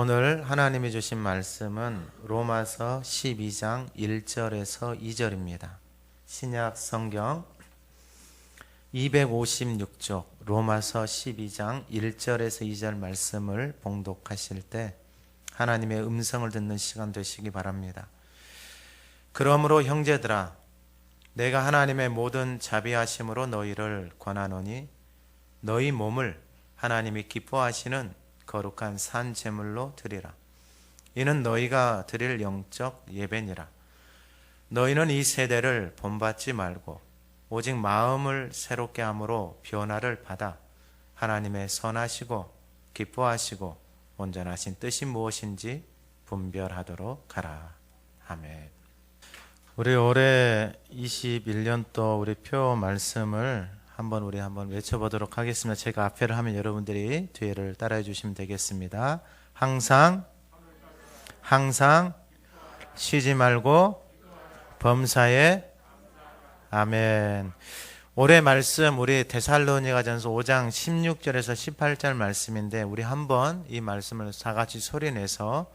오늘 하나님이 주신 말씀은 로마서 12장 1절에서 2절입니다. 신약 성경 256쪽 로마서 12장 1절에서 2절 말씀을 봉독하실 때 하나님의 음성을 듣는 시간 되시기 바랍니다. 그러므로 형제들아, 내가 하나님의 모든 자비하심으로 너희를 권하노니 너희 몸을 하나님이 기뻐하시는 거룩한 산 제물로 드리라. 이는 너희가 드릴 영적 예배니라. 너희는 이 세대를 본받지 말고 오직 마음을 새롭게 함으로 변화를 받아 하나님의 선하시고 기뻐하시고 온전하신 뜻이 무엇인지 분별하도록 하라. 아멘. 우리 올해 21년도 우리 표 말씀을 한번 외쳐보도록 하겠습니다. 제가 앞에를 하면 여러분들이 뒤에를 따라해 주시면 되겠습니다. 항상 쉬지 말고 범사에. 아멘. 올해 말씀 우리 데살로니가전서 5장 16절에서 18절 말씀인데 우리 한번 이 말씀을 다 같이 소리내서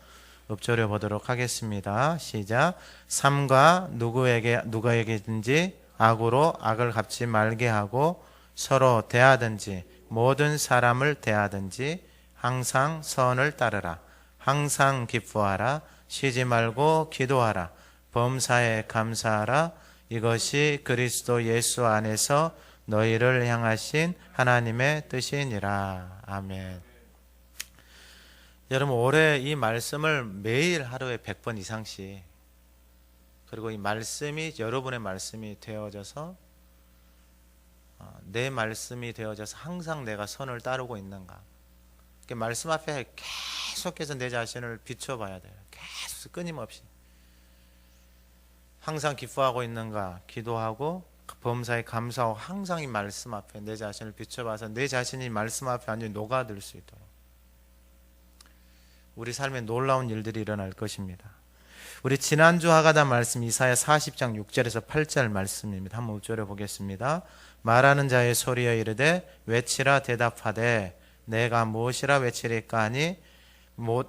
읊조려 보도록 하겠습니다. 시작. 삼가 누구에게든지 악으로 악을 갚지 말게 하고 서로 대하든지 모든 사람을 대하든지 항상 선을 따르라. 항상 기뻐하라. 쉬지 말고 기도하라. 범사에 감사하라. 이것이 그리스도 예수 안에서 너희를 향하신 하나님의 뜻이니라. 아멘. 여러분, 올해 이 말씀을 매일 하루에 100번 이상씩, 그리고 이 말씀이 여러분의 말씀이 되어져서 내 말씀이 되어져서 항상 내가 선을 따르고 있는가, 말씀 앞에 계속해서 내 자신을 비춰봐야 돼요. 계속 끊임없이 항상 기뻐하고 있는가, 기도하고 범사에 감사하고 항상 이 말씀 앞에 내 자신을 비춰봐서 내 자신이 말씀 앞에 완전히 녹아들 수 있도록 우리 삶에 놀라운 일들이 일어날 것입니다. 우리 지난주 하가다 말씀 이사야 40장 6절에서 8절 말씀입니다. 한번 읊조려 보겠습니다. 말하는 자의 소리여 이르되 외치라 대답하되 내가 무엇이라 외치리까 하니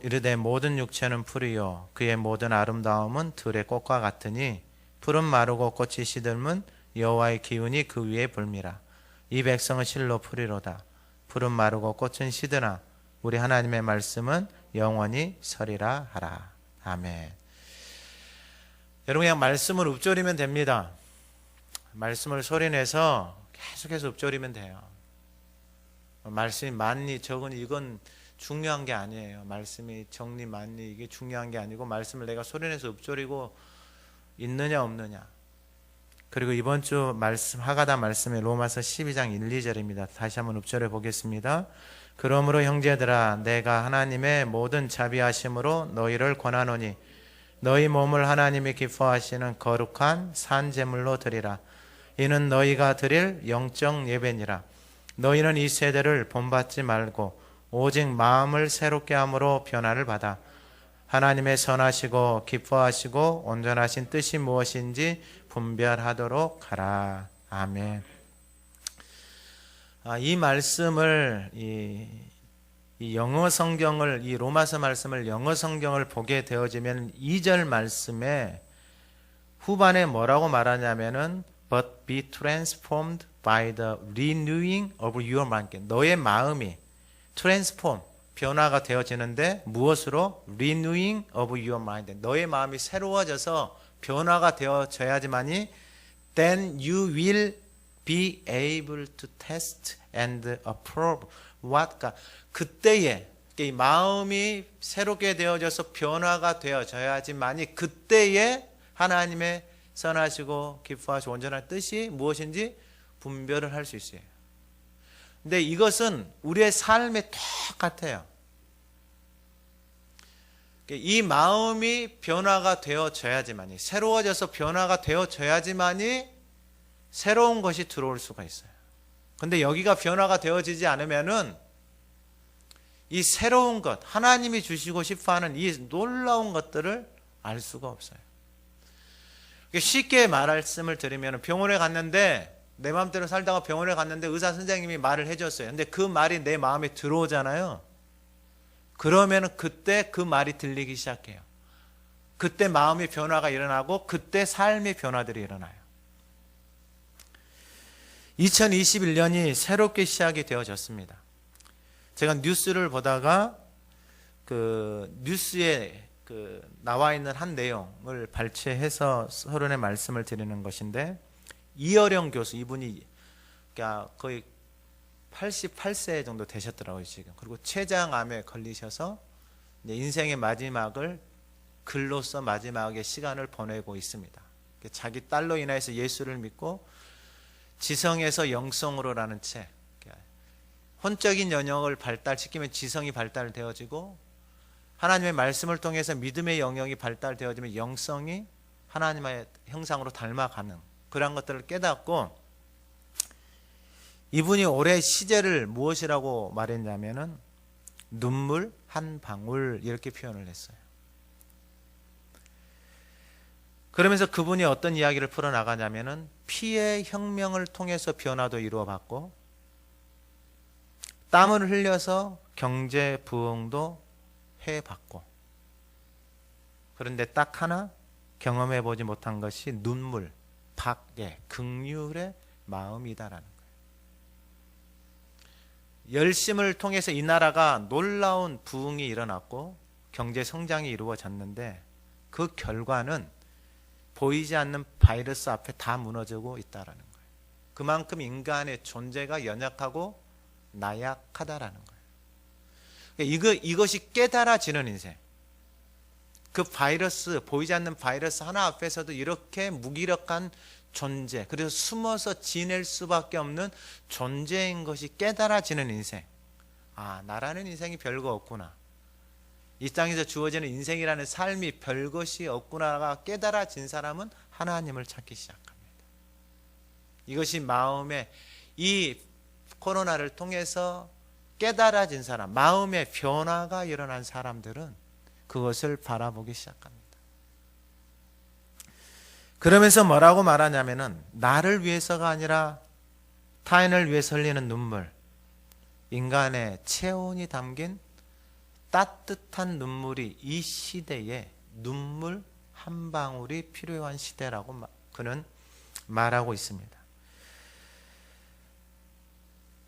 이르되 모든 육체는 풀이요 그의 모든 아름다움은 들의 꽃과 같으니 풀은 마르고 꽃이 시들면 여호와의 기운이 그 위에 불미라. 이 백성은 실로 풀이로다. 풀은 마르고 꽃은 시드나 우리 하나님의 말씀은 영원히 서리라 하라. 아멘. 여러분, 그냥 말씀을 읊조리면 됩니다. 말씀을 소리내서 계속해서 읊조리면 돼요. 말씀이 많니 적으니 이건 중요한 게 아니에요. 말씀이 적니 많니 이게 중요한 게 아니고 말씀을 내가 소리내서 읊조리고 있느냐 없느냐. 그리고 이번 주 말씀 하가다 말씀의 로마서 12장 1, 2절입니다. 다시 한번 읊조려 보겠습니다. 그러므로 형제들아, 내가 하나님의 모든 자비하심으로 너희를 권하노니 너희 몸을 하나님이 기뻐하시는 거룩한 산 제물로 드리라. 이는 너희가 드릴 영적 예배니라. 너희는 이 세대를 본받지 말고 오직 마음을 새롭게 함으로 변화를 받아 하나님의 선하시고 기뻐하시고 온전하신 뜻이 무엇인지 분별하도록 하라. 아멘. 이 말씀을 이 영어 성경을 이 로마서 말씀을 영어 성경을 보게 되어지면 2절 말씀에 후반에 뭐라고 말하냐면은 but be transformed by the renewing of your mind. 너의 마음이 transform 변화가 되어지는데 무엇으로? renewing of your mind. 너의 마음이 새로워져서 변화가 되어져야지만이 then you will be able to test and approve what God. 그때에 이 마음이 새롭게 되어져서 변화가 되어져야지만이 그때에 하나님의 선하시고 기뻐하시고 온전한 뜻이 무엇인지 분별을 할 수 있어요. 근데 이것은 우리의 삶에 똑같아요. 이 마음이 변화가 되어져야지만이 새로워져서 변화가 되어져야지만이 새로운 것이 들어올 수가 있어요. 근데 여기가 변화가 되어지지 않으면은 이 새로운 것, 하나님이 주시고 싶어하는 이 놀라운 것들을 알 수가 없어요. 쉽게 말씀을 드리면 병원에 갔는데 내 마음대로 살다가 병원에 갔는데 의사 선생님이 말을 해줬어요. 근데 그 말이 내 마음에 들어오잖아요. 그러면 그때 그 말이 들리기 시작해요. 그때 마음의 변화가 일어나고 그때 삶의 변화들이 일어나요. 2021년이 새롭게 시작이 되어졌습니다. 제가 뉴스를 보다가 그 뉴스에 나와 있는 한 내용을 발췌해서 서론의 말씀을 드리는 것인데, 이어령 교수, 이분이 거의 88세 정도 되셨더라고요 지금. 그리고 췌장암에 걸리셔서 인생의 마지막을 글로써 마지막의 시간을 보내고 있습니다. 자기 딸로 인해서 예수를 믿고 지성에서 영성으로라는 책, 혼적인 영역을 발달시키면 지성이 발달되어지고, 하나님의 말씀을 통해서 믿음의 영역이 발달되어지면 영성이 하나님의 형상으로 닮아가는 그런 것들을 깨닫고, 이분이 올해 시제를 무엇이라고 말했냐면은 눈물 한 방울, 이렇게 표현을 했어요. 그러면서 그분이 어떤 이야기를 풀어나가냐면은 피의 혁명을 통해서 변화도 이루어봤고, 땀을 흘려서 경제 부흥도 해봤고, 그런데 딱 하나 경험해보지 못한 것이 눈물, 박애, 긍휼의 마음이다라는 거예요. 열심을 통해서 이 나라가 놀라운 부흥이 일어났고 경제 성장이 이루어졌는데, 그 결과는 보이지 않는 바이러스 앞에 다 무너지고 있다라는 거예요. 그만큼 인간의 존재가 연약하고 나약하다라는 거예요. 이것이 깨달아지는 인생. 그 바이러스, 보이지 않는 바이러스 하나 앞에서도 이렇게 무기력한 존재, 그래서 숨어서 지낼 수밖에 없는 존재인 것이 깨달아지는 인생. 아, 나라는 인생이 별거 없구나. 이 땅에서 주어지는 인생이라는 삶이 별것이 없구나가 깨달아진 사람은 하나님을 찾기 시작합니다. 이것이 마음에, 이 코로나를 통해서 깨달아진 사람, 마음의 변화가 일어난 사람들은 그것을 바라보기 시작합니다. 그러면서 뭐라고 말하냐면은, 나를 위해서가 아니라 타인을 위해서 흘리는 눈물, 인간의 체온이 담긴 따뜻한 눈물이 이 시대에 눈물 한 방울이 필요한 시대라고 그는 말하고 있습니다.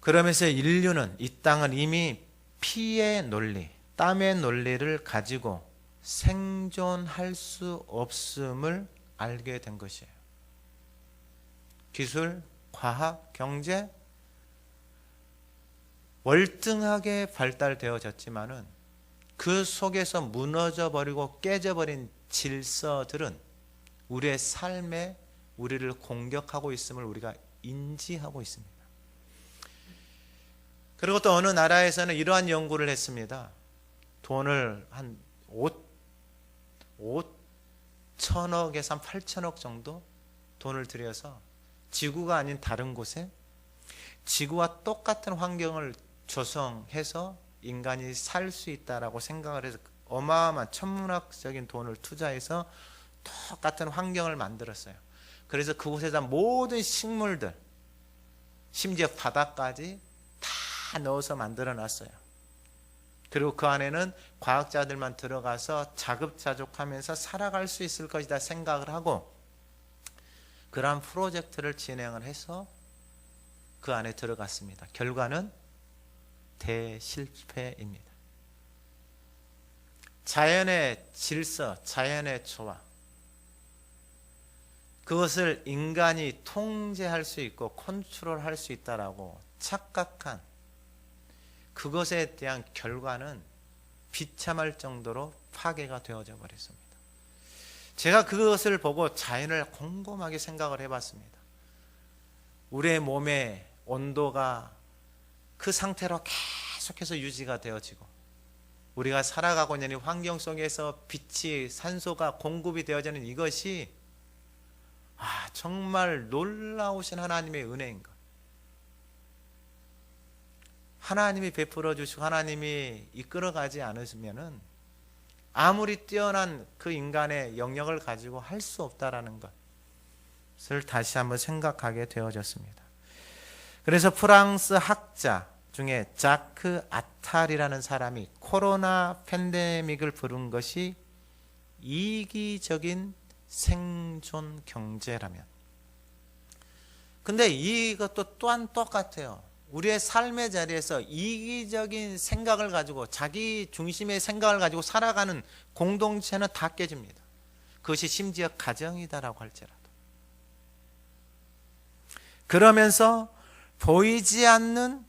그러면서 인류는, 이 땅은 이미 피의 논리, 땀의 논리를 가지고 생존할 수 없음을 알게 된 것이에요. 기술, 과학, 경제 월등하게 발달되어졌지만은 그 속에서 무너져버리고 깨져버린 질서들은 우리의 삶에 우리를 공격하고 있음을 우리가 인지하고 있습니다. 그리고 또 어느 나라에서는 이러한 연구를 했습니다. 돈을 한 5천억에서 한 8천억 정도 돈을 들여서 지구가 아닌 다른 곳에 지구와 똑같은 환경을 조성해서 인간이 살 수 있다라고 생각을 해서 어마어마한 천문학적인 돈을 투자해서 똑같은 환경을 만들었어요. 그래서 그곳에다 모든 식물들, 심지어 바다까지 다 넣어서 만들어 놨어요. 그리고 그 안에는 과학자들만 들어가서 자급자족하면서 살아갈 수 있을 것이다 생각을 하고, 그러한 프로젝트를 진행을 해서 그 안에 들어갔습니다. 결과는 대실패입니다. 자연의 질서, 자연의 조화, 그것을 인간이 통제할 수 있고 컨트롤할 수 있다라고 착각한 그것에 대한 결과는 비참할 정도로 파괴가 되어져 버렸습니다. 제가 그것을 보고 자연을 곰곰하게 생각을 해봤습니다. 우리의 몸의 온도가 그 상태로 계속해서 유지가 되어지고, 우리가 살아가고 있는 이 환경 속에서 빛이, 산소가 공급이 되어지는 이것이 정말 놀라우신 하나님의 은혜인 것. 하나님이 베풀어 주시고 하나님이 이끌어가지 않으시면은 아무리 뛰어난 그 인간의 영역을 가지고 할 수 없다라는 것을 다시 한번 생각하게 되어졌습니다. 그래서 프랑스 학자 중에 자크 아탈이라는 사람이 코로나 팬데믹을 부른 것이 이기적인 생존 경제라면, 근데 이것도 또한 똑같아요. 우리의 삶의 자리에서 이기적인 생각을 가지고, 자기 중심의 생각을 가지고 살아가는 공동체는 다 깨집니다. 그것이 심지어 가정이다라고 할지라도. 그러면서 보이지 않는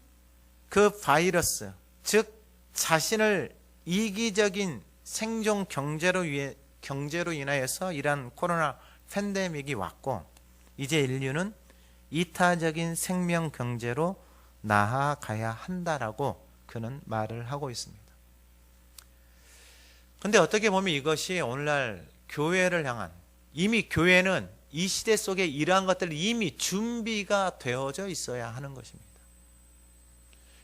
그 바이러스, 즉 자신을 이기적인 생존 경제로 인하여서 이러한 코로나 팬데믹이 왔고, 이제 인류는 이타적인 생명 경제로 나아가야 한다라고 그는 말을 하고 있습니다. 그런데 어떻게 보면 이것이 오늘날 교회를 향한, 이미 교회는 이 시대 속에 이러한 것들이 이미 준비가 되어져 있어야 하는 것입니다.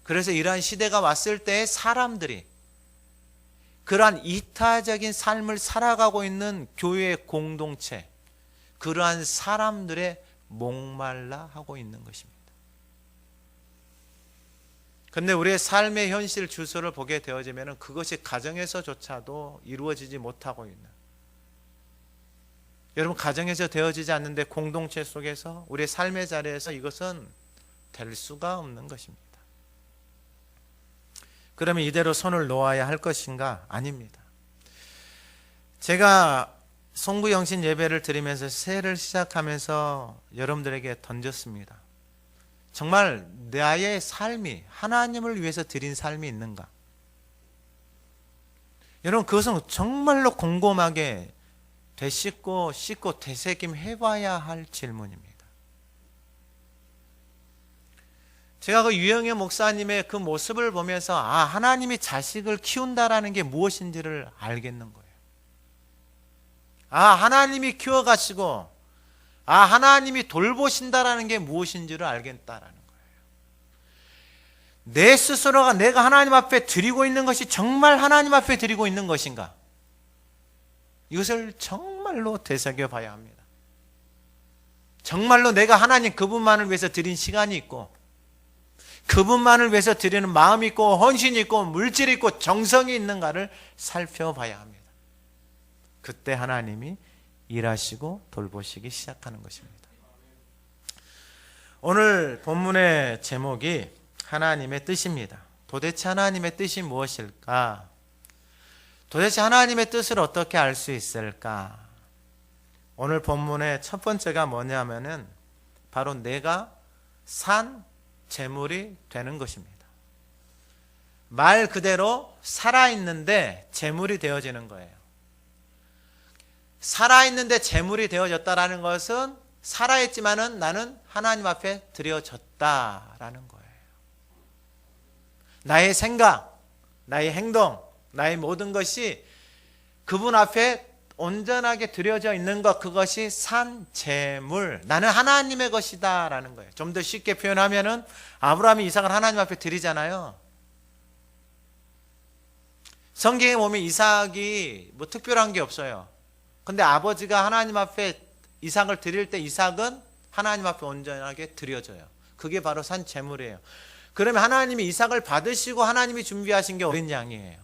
그래서 이러한 시대가 왔을 때 사람들이 그러한 이타적인 삶을 살아가고 있는 교회 공동체, 그러한 사람들의 목말라 하고 있는 것입니다. 그런데 우리의 삶의 현실 주소를 보게 되어지면 그것이 가정에서조차도 이루어지지 못하고 있는, 여러분, 가정에서 되어지지 않는데 공동체 속에서, 우리의 삶의 자리에서 이것은 될 수가 없는 것입니다. 그러면 이대로 손을 놓아야 할 것인가? 아닙니다. 제가 송구영신 예배를 드리면서 새해를 시작하면서 여러분들에게 던졌습니다. 정말 나의 삶이 하나님을 위해서 드린 삶이 있는가? 여러분, 그것은 정말로 곰곰하게 되씹고 씻고 되새김해봐야 할 질문입니다. 제가 그 유영애 목사님의 그 모습을 보면서 하나님이 자식을 키운다라는 게 무엇인지를 알겠는 거예요. 하나님이 키워가시고 하나님이 돌보신다라는 게 무엇인지를 알겠다라는 거예요. 내 스스로가 내가 하나님 앞에 드리고 있는 것이 정말 하나님 앞에 드리고 있는 것인가? 이것을 정말로 되새겨 봐야 합니다. 정말로 내가 하나님 그분만을 위해서 드린 시간이 있고, 그분만을 위해서 드리는 마음이 있고, 헌신이 있고, 물질이 있고, 정성이 있는가를 살펴봐야 합니다. 그때 하나님이 일하시고 돌보시기 시작하는 것입니다. 오늘 본문의 제목이 하나님의 뜻입니다. 도대체 하나님의 뜻이 무엇일까? 도대체 하나님의 뜻을 어떻게 알 수 있을까? 오늘 본문의 첫 번째가 뭐냐면은 바로 내가 산 재물이 되는 것입니다. 말 그대로 살아있는데 재물이 되어지는 거예요. 살아있는데 재물이 되어졌다라는 것은 살아있지만은 나는 하나님 앞에 드려졌다라는 거예요. 나의 생각, 나의 행동, 나의 모든 것이 그분 앞에 온전하게 드려져 있는 것, 그것이 산 재물, 나는 하나님의 것이다 라는 거예요. 좀 더 쉽게 표현하면은 아브라함이 이삭을 하나님 앞에 드리잖아요. 성경에 보면 이삭이 뭐 특별한 게 없어요. 근데 아버지가 하나님 앞에 이삭을 드릴 때 이삭은 하나님 앞에 온전하게 드려져요. 그게 바로 산 재물이에요. 그러면 하나님이 이삭을 받으시고 하나님이 준비하신 게 어린 양이에요.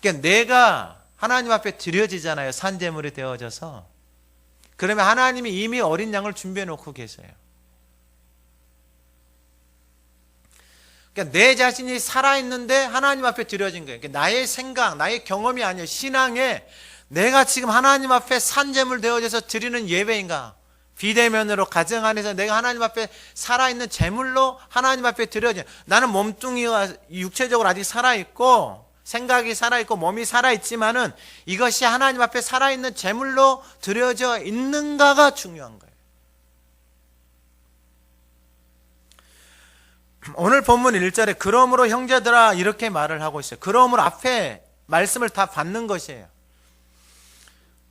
그러니까 내가 하나님 앞에 드려지잖아요. 산 재물이 되어져서. 그러면 하나님이 이미 어린 양을 준비해 놓고 계세요. 그러니까 내 자신이 살아있는데 하나님 앞에 드려진 거예요. 그러니까 나의 생각, 나의 경험이 아니에요. 신앙에 내가 지금 하나님 앞에 산 재물 되어져서 드리는 예배인가? 비대면으로 가정 안에서 내가 하나님 앞에 살아있는 재물로 하나님 앞에 드려져. 나는 몸뚱이가 육체적으로 아직 살아있고 생각이 살아있고 몸이 살아있지만은 이것이 하나님 앞에 살아있는 재물로 드려져 있는가가 중요한 거예요. 오늘 본문 1절에 그러므로 형제들아 이렇게 말을 하고 있어요. 그러므로 앞에 말씀을 다 받는 것이에요.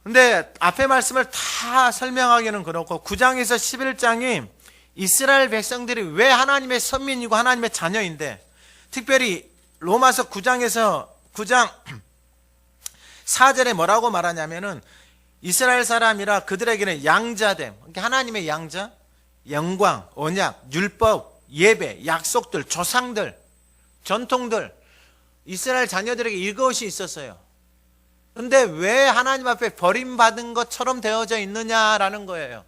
근데 앞에 말씀을 다 설명하기는 그렇고 9장에서 11장이 이스라엘 백성들이 왜 하나님의 선민이고 하나님의 자녀인데, 특별히 로마서 9장 4절에 뭐라고 말하냐면은 이스라엘 사람이라 그들에게는 양자됨, 그러니까 하나님의 양자, 영광, 언약, 율법, 예배, 약속들, 조상들, 전통들, 이스라엘 자녀들에게 이것이 있었어요. 그런데 왜 하나님 앞에 버림받은 것처럼 되어져 있느냐라는 거예요.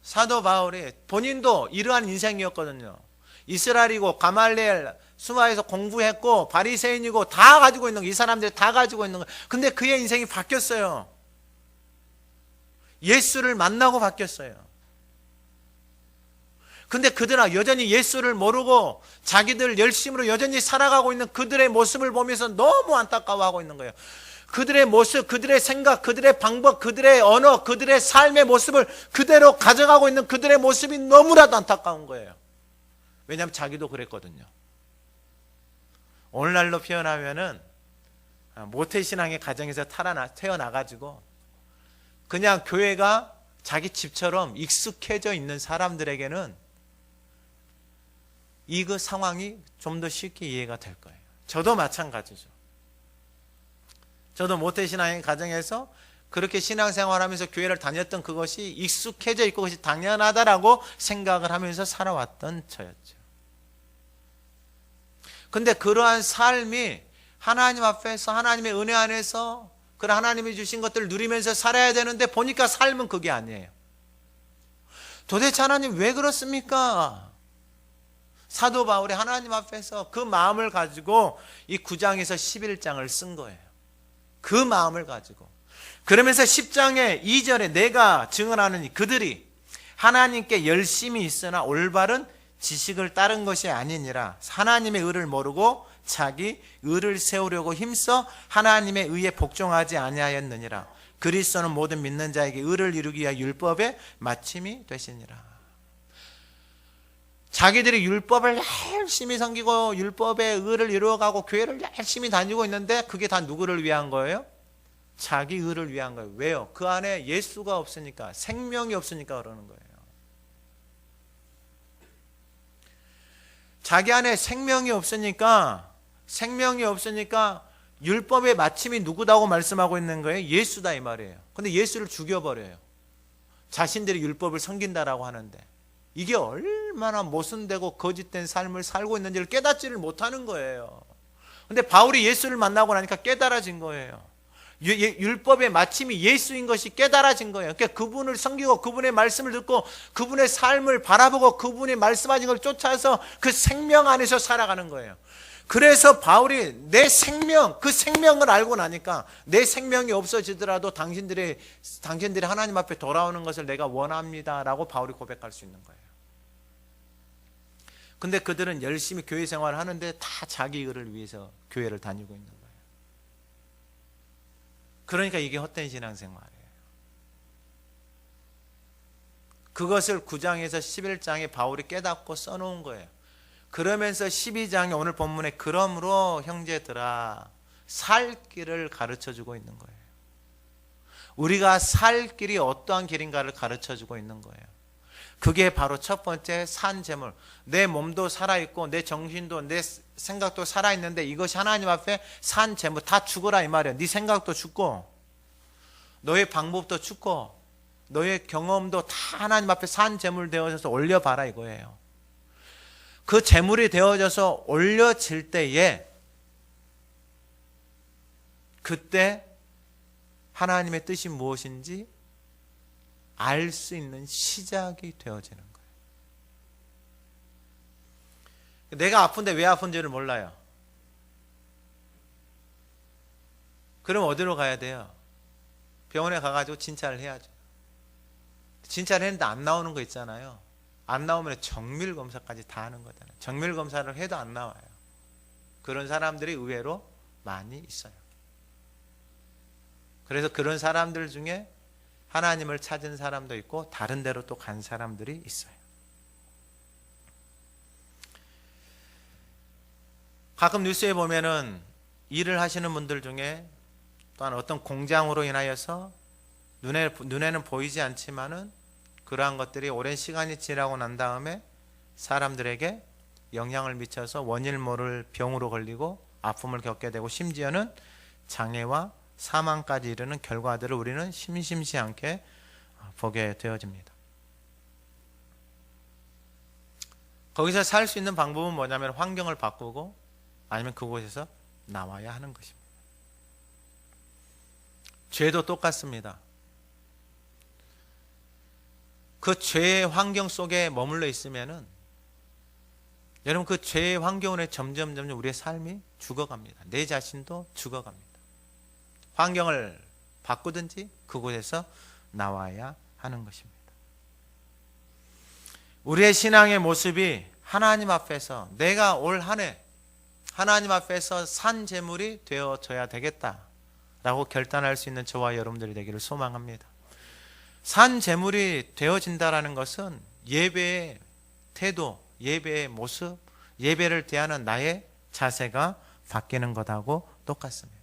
사도 바울이 본인도 이러한 인생이었거든요. 이스라엘이고 가말리엘 수마에서 공부했고 바리새인이고 다 가지고 있는 거, 이 사람들이 다 가지고 있는 거. 근데 그의 인생이 바뀌었어요. 예수를 만나고 바뀌었어요. 근데 그들은 여전히 예수를 모르고 자기들 열심으로 여전히 살아가고 있는 그들의 모습을 보면서 너무 안타까워하고 있는 거예요. 그들의 모습, 그들의 생각, 그들의 방법, 그들의 언어, 그들의 삶의 모습을 그대로 가져가고 있는 그들의 모습이 너무나도 안타까운 거예요. 왜냐하면 자기도 그랬거든요. 오늘날로 표현하면은 모태신앙의 가정에서 태어나가지고 그냥 교회가 자기 집처럼 익숙해져 있는 사람들에게는 이 그 상황이 좀 더 쉽게 이해가 될 거예요. 저도 마찬가지죠. 저도 모태신앙의 가정에서 그렇게 신앙생활하면서 교회를 다녔던 그것이 익숙해져 있고 그것이 당연하다라고 생각을 하면서 살아왔던 저였죠. 근데 그러한 삶이 하나님 앞에서 하나님의 은혜 안에서 그런 하나님이 주신 것들을 누리면서 살아야 되는데 보니까 삶은 그게 아니에요. 도대체 하나님 왜 그렇습니까? 사도 바울이 하나님 앞에서 그 마음을 가지고 이 9장에서 11장을 쓴 거예요. 그 마음을 가지고. 그러면서 10장의 2절에 내가 증언하는 그들이 하나님께 열심히 있으나 올바른 지식을 따른 것이 아니니라. 하나님의 의를 모르고 자기 의를 세우려고 힘써 하나님의 의에 복종하지 아니하였느니라. 그리스도는 모든 믿는 자에게 의를 이루기 위하여 율법의 마침이 되시니라. 자기들이 율법을 열심히 섬기고 율법의 의를 이루어가고 교회를 열심히 다니고 있는데 그게 다 누구를 위한 거예요? 자기 의를 위한 거예요. 왜요? 그 안에 예수가 없으니까, 생명이 없으니까 그러는 거예요. 자기 안에 생명이 없으니까 율법의 마침이 누구다고 말씀하고 있는 거예요? 예수다 이 말이에요. 근데 예수를 죽여버려요. 자신들이 율법을 섬긴다라고 하는데 이게 얼마나 모순되고 거짓된 삶을 살고 있는지를 깨닫지를 못하는 거예요. 근데 바울이 예수를 만나고 나니까 깨달아진 거예요. 율법의 마침이 예수인 것이 깨달아진 거예요. 그러니까 그분을 섬기고 그분의 말씀을 듣고 그분의 삶을 바라보고 그분이 말씀하신 걸 쫓아서 그 생명 안에서 살아가는 거예요. 그래서 바울이 내 생명, 그 생명을 알고 나니까 내 생명이 없어지더라도 당신들이 하나님 앞에 돌아오는 것을 내가 원합니다라고 바울이 고백할 수 있는 거예요. 근데 그들은 열심히 교회 생활을 하는데 다 자기 의를 위해서 교회를 다니고 있는 거예요. 그러니까 이게 헛된 신앙생활이에요. 그것을 9장에서 11장에 바울이 깨닫고 써놓은 거예요. 그러면서 12장에 오늘 본문에 그러므로 형제들아 살 길을 가르쳐주고 있는 거예요. 우리가 살 길이 어떠한 길인가를 가르쳐주고 있는 거예요. 그게 바로 첫 번째 산재물. 내 몸도 살아있고 내 정신도 내 생각도 살아있는데 이것이 하나님 앞에 산재물. 다 죽어라 이 말이에요. 네 생각도 죽고 너의 방법도 죽고 너의 경험도 다 하나님 앞에 산재물 되어져서 올려봐라 이거예요. 그 재물이 되어져서 올려질 때에 그때 하나님의 뜻이 무엇인지 알 수 있는 시작이 되어지는 거예요. 내가 아픈데 왜 아픈지를 몰라요. 그럼 어디로 가야 돼요? 병원에 가가지고 진찰을 해야죠. 진찰을 했는데 안 나오는 거 있잖아요. 안 나오면 정밀검사까지 다 하는 거잖아요. 정밀검사를 해도 안 나와요. 그런 사람들이 의외로 많이 있어요. 그래서 그런 사람들 중에 하나님을 찾은 사람도 있고 다른 데로 또 간 사람들이 있어요. 가끔 뉴스에 보면은 일을 하시는 분들 중에 또한 어떤 공장으로 인하여서 눈에는 보이지 않지만은 그러한 것들이 오랜 시간이 지나고 난 다음에 사람들에게 영향을 미쳐서 원인 모를 병으로 걸리고 아픔을 겪게 되고 심지어는 장애와 사망까지 이르는 결과들을 우리는 심심치 않게 보게 되어집니다. 거기서 살 수 있는 방법은 뭐냐면 환경을 바꾸고 아니면 그곳에서 나와야 하는 것입니다. 죄도 똑같습니다. 그 죄의 환경 속에 머물러 있으면은 여러분 그 죄의 환경으로 점점 우리의 삶이 죽어갑니다. 내 자신도 죽어갑니다. 환경을 바꾸든지 그곳에서 나와야 하는 것입니다. 우리의 신앙의 모습이 하나님 앞에서 내가 올 한 해 하나님 앞에서 산 제물이 되어져야 되겠다라고 결단할 수 있는 저와 여러분들이 되기를 소망합니다. 산 제물이 되어진다라는 것은 예배의 태도, 예배의 모습, 예배를 대하는 나의 자세가 바뀌는 것하고 똑같습니다.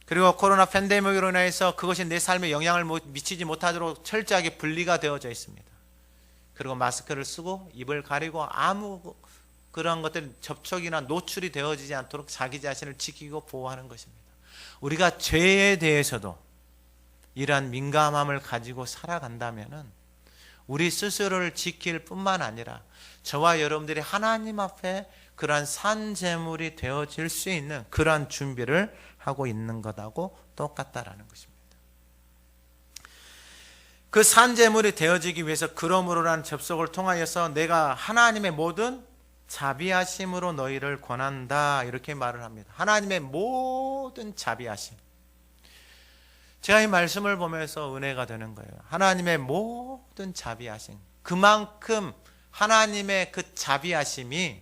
그리고 코로나 팬데믹으로 인해서 그것이 내 삶에 영향을 미치지 못하도록 철저하게 분리가 되어져 있습니다. 그리고 마스크를 쓰고 입을 가리고 아무 그런 것들 접촉이나 노출이 되어지지 않도록 자기 자신을 지키고 보호하는 것입니다. 우리가 죄에 대해서도 이러한 민감함을 가지고 살아간다면은 우리 스스로를 지킬 뿐만 아니라 저와 여러분들이 하나님 앞에 그러한 산 제물이 되어질 수 있는 그러한 준비를 하고 있는 것하고 똑같다라는 것입니다. 그 산 제물이 되어지기 위해서 그러므로라는 접속을 통하여서 내가 하나님의 모든 자비하심으로 너희를 권한다 이렇게 말을 합니다. 하나님의 모든 자비하심. 제가 이 말씀을 보면서 은혜가 되는 거예요. 하나님의 모든 자비하심. 그만큼 하나님의 그 자비하심이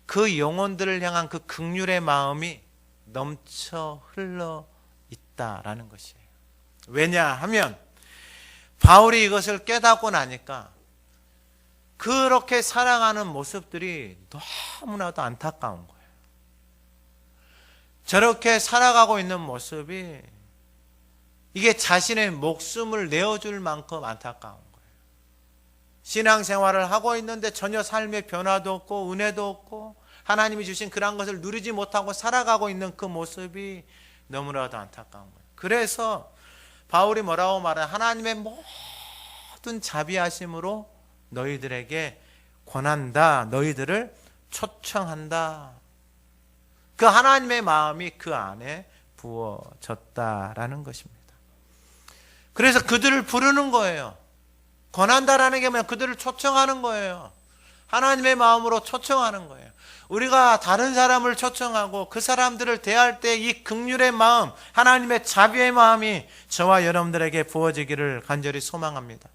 그 영혼들을 향한 그 긍휼의 마음이 넘쳐 흘러 있다라는 것이에요. 왜냐하면 바울이 이것을 깨닫고 나니까 그렇게 살아가는 모습들이 너무나도 안타까운 거예요. 저렇게 살아가고 있는 모습이 이게 자신의 목숨을 내어줄 만큼 안타까운 거예요. 신앙생활을 하고 있는데 전혀 삶의 변화도 없고 은혜도 없고 하나님이 주신 그런 것을 누리지 못하고 살아가고 있는 그 모습이 너무나도 안타까운 거예요. 그래서 바울이 뭐라고 말해요? 하나님의 모든 자비하심으로 너희들에게 권한다. 너희들을 초청한다. 그 하나님의 마음이 그 안에 부어졌다라는 것입니다. 그래서 그들을 부르는 거예요. 권한다라는 게 뭐냐? 그들을 초청하는 거예요. 하나님의 마음으로 초청하는 거예요. 우리가 다른 사람을 초청하고 그 사람들을 대할 때 이 긍휼의 마음, 하나님의 자비의 마음이 저와 여러분들에게 부어지기를 간절히 소망합니다.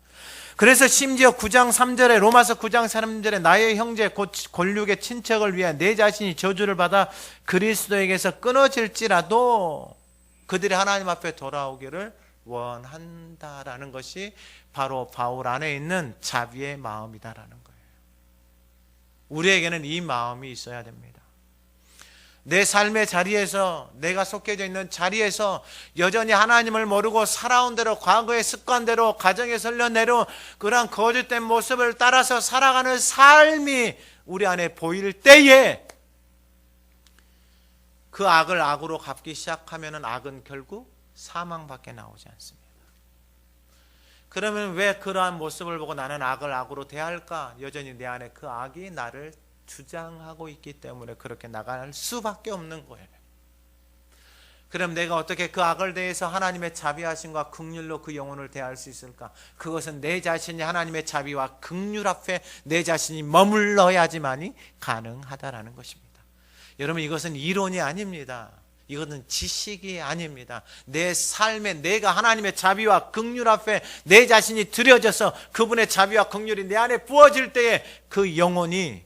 그래서 심지어 9장 3절에 로마서 9장 3절에 나의 형제 곧 골육의 친척을 위해 내 자신이 저주를 받아 그리스도에게서 끊어질지라도 그들이 하나님 앞에 돌아오기를 원한다라는 것이 바로 바울 안에 있는 자비의 마음이다라는 거예요. 우리에게는 이 마음이 있어야 됩니다. 내 삶의 자리에서 내가 속해져 있는 자리에서 여전히 하나님을 모르고 살아온 대로 과거의 습관대로 가정에 흘러내려 그러한 거짓된 모습을 따라서 살아가는 삶이 우리 안에 보일 때에 그 악을 악으로 갚기 시작하면 악은 결국 사망밖에 나오지 않습니다. 그러면 왜 그러한 모습을 보고 나는 악을 악으로 대할까? 여전히 내 안에 그 악이 나를 주장하고 있기 때문에 그렇게 나갈 수밖에 없는 거예요. 그럼 내가 어떻게 그 악을 대해서 하나님의 자비하심과 긍휼로 그 영혼을 대할 수 있을까? 그것은 내 자신이 하나님의 자비와 긍휼 앞에 내 자신이 머물러야지만이 가능하다라는 것입니다. 여러분 이것은 이론이 아닙니다. 이것은 지식이 아닙니다. 내 삶에 내가 하나님의 자비와 긍휼 앞에 내 자신이 드려져서 그분의 자비와 긍휼이 내 안에 부어질 때에 그 영혼이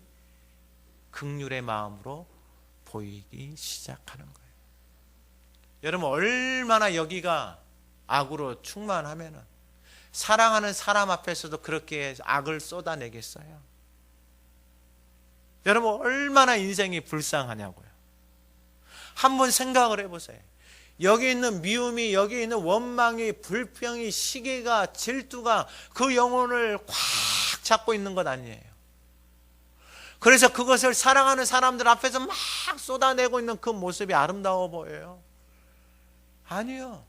긍휼의 마음으로 보이기 시작하는 거예요. 여러분 얼마나 여기가 악으로 충만하면 사랑하는 사람 앞에서도 그렇게 악을 쏟아내겠어요? 여러분 얼마나 인생이 불쌍하냐고요. 한번 생각을 해보세요. 여기 있는 미움이, 여기 있는 원망이, 불평이, 시기가, 질투가 그 영혼을 꽉 잡고 있는 것 아니에요. 그래서 그것을 사랑하는 사람들 앞에서 막 쏟아내고 있는 그 모습이 아름다워 보여요? 아니요.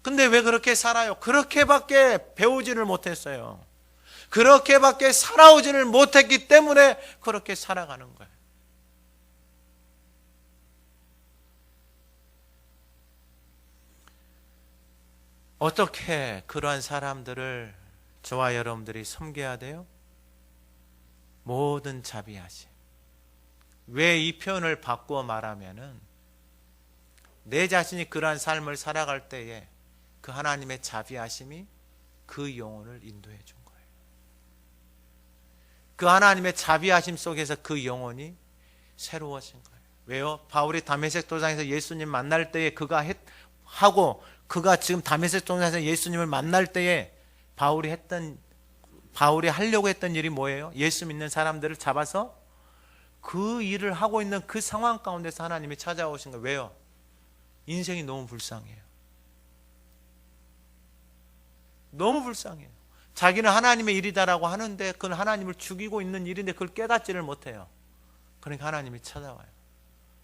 근데 왜 그렇게 살아요? 그렇게밖에 배우지를 못했어요. 그렇게밖에 살아오지를 못했기 때문에 그렇게 살아가는 거예요. 어떻게 그러한 사람들을 저와 여러분들이 섬겨야 돼요? 모든 자비하심. 왜 이 표현을 바꾸어 말하면은 내 자신이 그러한 삶을 살아갈 때에 그 하나님의 자비하심이 그 영혼을 인도해 준 거예요. 그 하나님의 자비하심 속에서 그 영혼이 새로워진 거예요. 왜요? 바울이 다메섹 도상에서 예수님 만날 때에 그가 지금 다메섹 도상에서 예수님을 만날 때에 바울이 하려고 했던 일이 뭐예요? 예수 믿는 사람들을 잡아서 그 일을 하고 있는 그 상황 가운데서 하나님이 찾아오신 거예요. 왜요? 인생이 너무 불쌍해요. 너무 불쌍해요. 자기는 하나님의 일이다라고 하는데 그건 하나님을 죽이고 있는 일인데 그걸 깨닫지를 못해요. 그러니까 하나님이 찾아와요.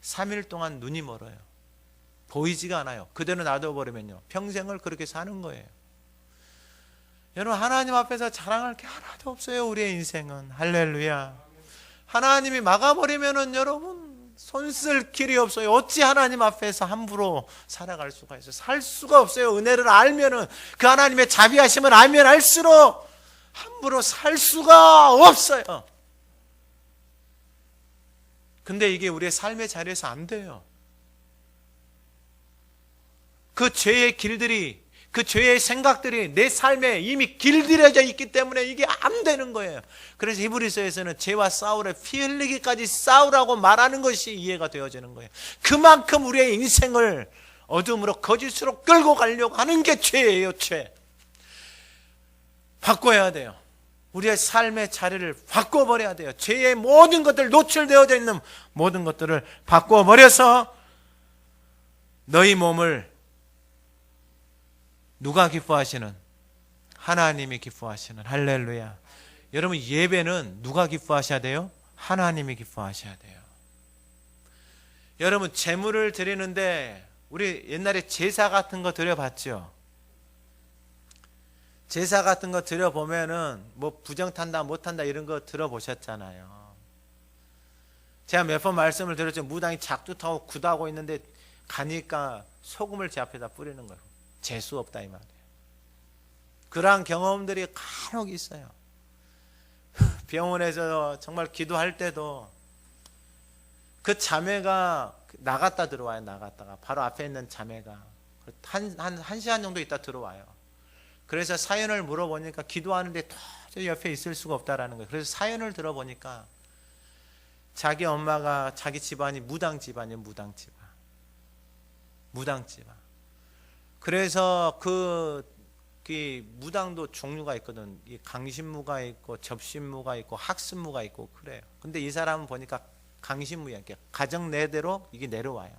3일 동안 눈이 멀어요. 보이지가 않아요. 그대로 놔둬버리면요, 평생을 그렇게 사는 거예요. 여러분, 하나님 앞에서 자랑할 게 하나도 없어요. 우리의 인생은. 할렐루야. 하나님이 막아버리면은 여러분 손쓸 길이 없어요. 어찌 하나님 앞에서 함부로 살아갈 수가 있어요? 살 수가 없어요. 은혜를 알면은, 그 하나님의 자비하심을 알면 알수록 함부로 살 수가 없어요. 근데 이게 우리의 삶의 자리에서 안 돼요. 그 죄의 길들이, 그 죄의 생각들이 내 삶에 이미 길들여져 있기 때문에 이게 안 되는 거예요. 그래서 히브리서에서는 죄와 싸우래, 피 흘리기까지 싸우라고 말하는 것이 이해가 되어지는 거예요. 그만큼 우리의 인생을 어둠으로 거짓으로 끌고 가려고 하는 게 죄예요. 죄 바꿔야 돼요. 우리의 삶의 자리를 바꿔버려야 돼요. 죄의 모든 것들, 노출되어져 있는 모든 것들을 바꿔버려서 너희 몸을 누가 기뻐하시는? 하나님이 기뻐하시는. 할렐루야. 여러분, 예배는 누가 기뻐하셔야 돼요? 하나님이 기뻐하셔야 돼요. 여러분, 제물을 드리는데 우리 옛날에 제사 같은 거 드려봤죠? 제사 같은 거 드려보면은 뭐 부정탄다 못한다 이런 거 들어보셨잖아요. 제가 몇 번 말씀을 드렸죠. 무당이 작두 타고 구다고 있는데 가니까 소금을 제 앞에다 뿌리는 거예요. 재수 없다 이 말이에요. 그러한 경험들이 간혹 있어요. 병원에서 정말 기도할 때도 그 자매가 나갔다 들어와요. 나갔다가 바로 앞에 있는 자매가 한 시간 정도 있다 들어와요. 그래서 사연을 물어보니까 기도하는데 도저히 옆에 있을 수가 없다라는 거예요. 그래서 사연을 들어보니까 자기 엄마가, 자기 집안이 무당 집안이에요. 무당 집안. 그래서 그 무당도 종류가 있거든. 강신무가 있고 접신무가 있고 학습무가 있고 그래요. 근데 이 사람은 보니까 강신무야. 가정 내대로 이게 내려와요.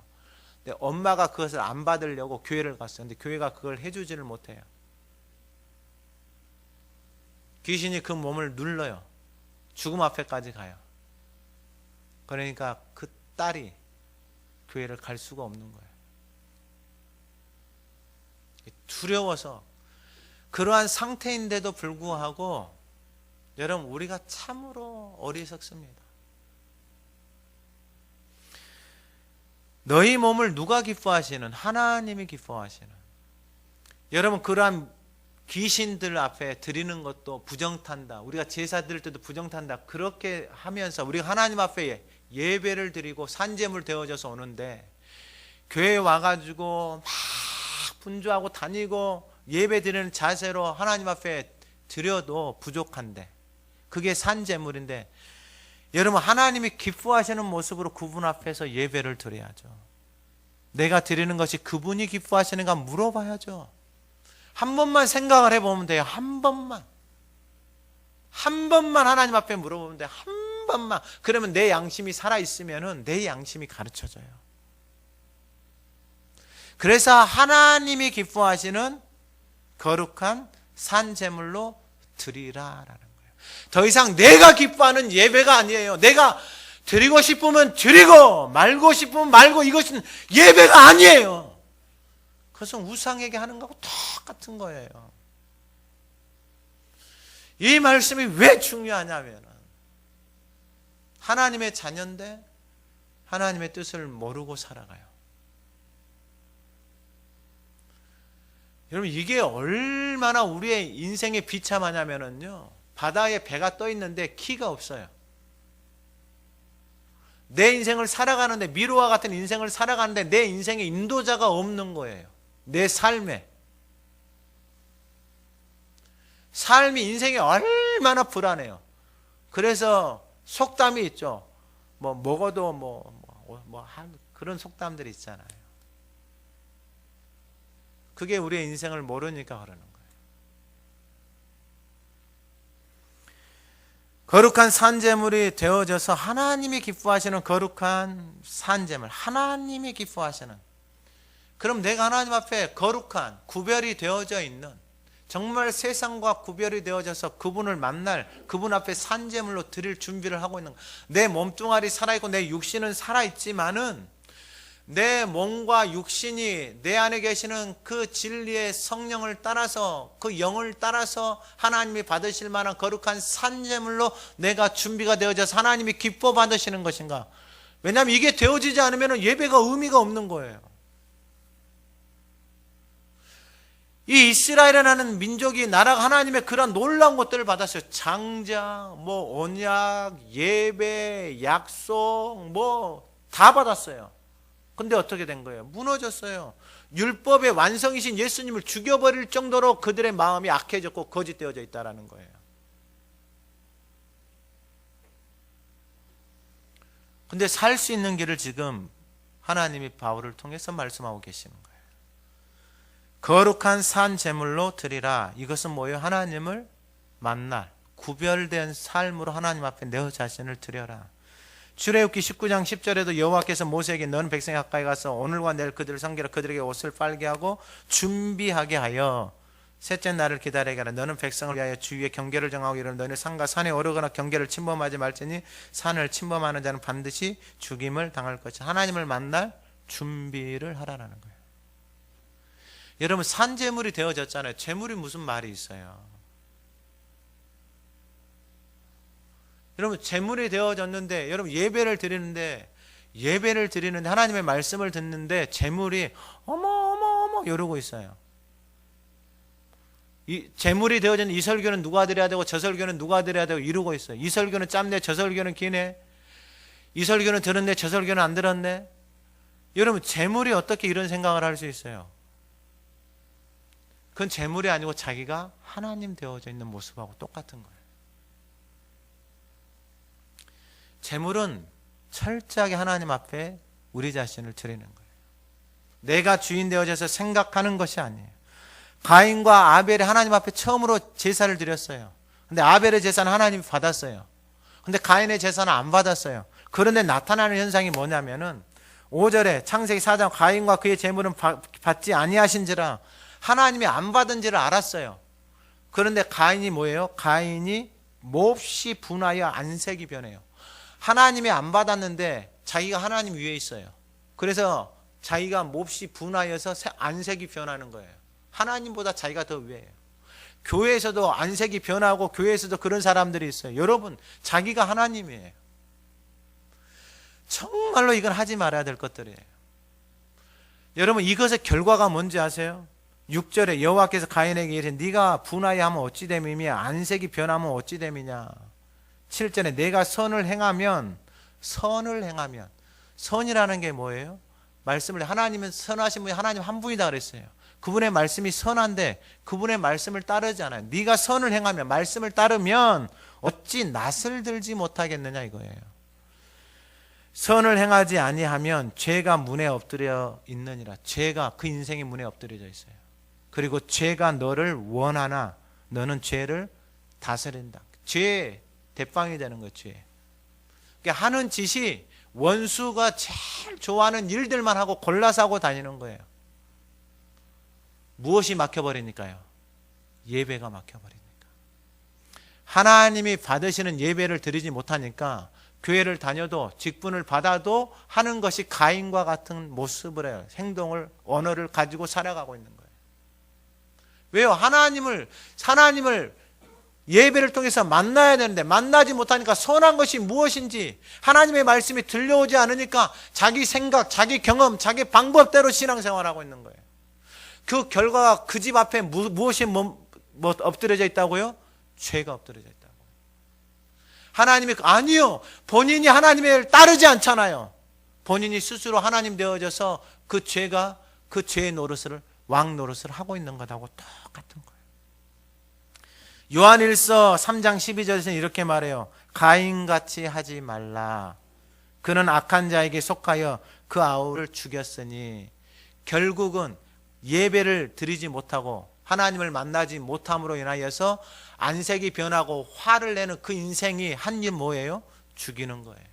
근데 엄마가 그것을 안 받으려고 교회를 갔어요. 근데 교회가 그걸 해주지를 못해요. 귀신이 그 몸을 눌러요. 죽음 앞에까지 가요. 그러니까 그 딸이 교회를 갈 수가 없는 거예요. 두려워서. 그러한 상태인데도 불구하고 여러분, 우리가 참으로 어리석습니다. 너희 몸을 누가 기뻐하시는? 하나님이 기뻐하시는. 여러분, 그러한 귀신들 앞에 드리는 것도 부정탄다. 우리가 제사 드릴 때도 부정탄다. 그렇게 하면서 우리가 하나님 앞에 예배를 드리고 산제물 되어져서 오는데 교회에 와가지고 막 분주하고 다니고 예배 드리는 자세로 하나님 앞에 드려도 부족한데, 그게 산제물인데, 여러분, 하나님이 기뻐하시는 모습으로 그분 앞에서 예배를 드려야죠. 내가 드리는 것이 그분이 기뻐하시는가 물어봐야죠. 한 번만 생각을 해보면 돼요. 한 번만 하나님 앞에 물어보면 돼요. 한 번만. 그러면 내 양심이 살아있으면 내 양심이 가르쳐줘요. 그래서 하나님이 기뻐하시는 거룩한 산제물로 드리라라는 거예요. 더 이상 내가 기뻐하는 예배가 아니에요. 내가 드리고 싶으면 드리고 말고 싶으면 말고, 이것은 예배가 아니에요. 그것은 우상에게 하는 거하고 똑같은 거예요. 이 말씀이 왜 중요하냐면 하나님의 자녀인데 하나님의 뜻을 모르고 살아가요. 여러분, 이게 얼마나 우리의 인생에 비참하냐면요, 바다에 배가 떠 있는데 키가 없어요. 내 인생을 살아가는데, 미로와 같은 인생을 살아가는데 내 인생에 인도자가 없는 거예요. 내 삶이 인생이 얼마나 불안해요. 그래서 속담이 있죠. 먹어도 그런 속담들이 있잖아요. 그게 우리의 인생을 모르니까 그러는 거예요. 거룩한 산제물이 되어져서 하나님이 기뻐하시는 거룩한 산제물, 하나님이 기뻐하시는, 그럼 내가 하나님 앞에 거룩한, 구별이 되어져 있는, 정말 세상과 구별이 되어져서 그분을 만날, 그분 앞에 산제물로 드릴 준비를 하고 있는 거예요. 내 몸뚱아리 살아있고 내 육신은 살아있지만은 내 몸과 육신이 내 안에 계시는 그 진리의 성령을 따라서, 그 영을 따라서 하나님이 받으실 만한 거룩한 산제물로 내가 준비가 되어져서 하나님이 기뻐 받으시는 것인가? 왜냐하면 이게 되어지지 않으면 예배가 의미가 없는 거예요. 이 이스라엘이라는 민족이, 나라가 하나님의 그런 놀라운 것들을 받았어요. 장자, 언약, 예배, 약속, 다 받았어요. 근데 어떻게 된 거예요? 무너졌어요. 율법의 완성이신 예수님을 죽여버릴 정도로 그들의 마음이 악해졌고 거짓되어져 있다는 거예요. 근데 살 수 있는 길을 지금 하나님이 바울을 통해서 말씀하고 계시는 거예요. 거룩한 산 제물로 드리라. 이것은 뭐예요? 하나님을 만날 구별된 삶으로 하나님 앞에 내 자신을 드려라. 출애굽기 19장 10절에도 여호와께서 모세에게 너는 백성에 가까이 가서 오늘과 내일 그들을 섬기라. 그들에게 옷을 빨게 하고 준비하게 하여 셋째 날을 기다리게 하라. 너는 백성을 위하여 주위에 경계를 정하고 이르면 너희는 산과 산에 오르거나 경계를 침범하지 말지니 산을 침범하는 자는 반드시 죽임을 당할 것이다. 하나님을 만날 준비를 하라는 거예요. 여러분, 산제물이 되어졌잖아요. 제물이 무슨 말이 있어요? 여러분, 제물이 되어졌는데, 여러분 예배를 드리는데 하나님의 말씀을 듣는데 제물이 어머 이러고 있어요. 이 제물이 되어진 이 설교는 누가 드려야 되고 저 설교는 누가 드려야 되고 이러고 있어요. 이 설교는 짧네, 저 설교는 기네, 이 설교는 들었네, 저 설교는 안 들었네. 여러분, 제물이 어떻게 이런 생각을 할 수 있어요? 그건 제물이 아니고 자기가 하나님 되어져 있는 모습하고 똑같은 거예요. 제물은 철저하게 하나님 앞에 우리 자신을 드리는 거예요. 내가 주인 되어져서 생각하는 것이 아니에요. 가인과 아벨이 하나님 앞에 처음으로 제사를 드렸어요. 근데 아벨의 제사는 하나님이 받았어요. 근데 가인의 제사는 안 받았어요. 그런데 나타나는 현상이 뭐냐면은 5절에 창세기 4장 가인과 그의 제물은 받지 아니하신지라, 하나님이 안 받은지를 알았어요. 그런데 가인이 뭐예요? 가인이 몹시 분하여 안색이 변해요. 하나님이 안 받았는데 자기가 하나님 위에 있어요. 그래서 자기가 몹시 분하여서 안색이 변하는 거예요. 하나님보다 자기가 더 위에요. 교회에서도 안색이 변하고 교회에서도 그런 사람들이 있어요. 여러분, 자기가 하나님이에요. 정말로 이건 하지 말아야 될 것들이에요. 여러분, 이것의 결과가 뭔지 아세요? 6절에 여호와께서 가인에게 이르시되 네가 분하여 하면 어찌 됨이며 안색이 변하면 어찌 됨이냐. 7절에 내가 선을 행하면, 선이라는 게 뭐예요? 말씀을, 하나님은 선하신 분이 하나님 한 분이다 그랬어요. 그분의 말씀이 선한데 그분의 말씀을 따르지 않아요. 네가 선을 행하면, 말씀을 따르면 어찌 낯을 들지 못하겠느냐 이거예요. 선을 행하지 아니하면 죄가 문에 엎드려 있느니라. 죄가, 그 인생이 문에 엎드려져 있어요. 그리고 죄가 너를 원하나 너는 죄를 다스린다. 죄 대빵이 되는 거예요. 죄. 그러니까 하는 짓이 원수가 제일 좋아하는 일들만 하고 골라서 하고 다니는 거예요. 무엇이 막혀버리니까요? 예배가 막혀버리니까. 하나님이 받으시는 예배를 드리지 못하니까 교회를 다녀도 직분을 받아도 하는 것이 가인과 같은 모습을 해요. 행동을, 언어를 가지고 살아가고 있는 거예요. 왜요? 하나님을 예배를 통해서 만나야 되는데 만나지 못하니까 선한 것이 무엇인지 하나님의 말씀이 들려오지 않으니까 자기 생각, 자기 경험, 자기 방법대로 신앙생활하고 있는 거예요. 그 결과가 그 집 앞에 무엇이 엎드려져 있다고요? 죄가 엎드려져 있다고. 하나님이 아니요. 본인이 하나님을 따르지 않잖아요. 본인이 스스로 하나님 되어져서 그 죄가 그 죄의 노릇을 왕 노릇을 하고 있는 것하고 똑같은 거예요. 요한일서 3장 12절에서는 이렇게 말해요. 가인같이 하지 말라. 그는 악한 자에게 속하여 그 아우를 죽였으니 결국은 예배를 드리지 못하고 하나님을 만나지 못함으로 인하여서 안색이 변하고 화를 내는 그 인생이 한 일 뭐예요? 죽이는 거예요.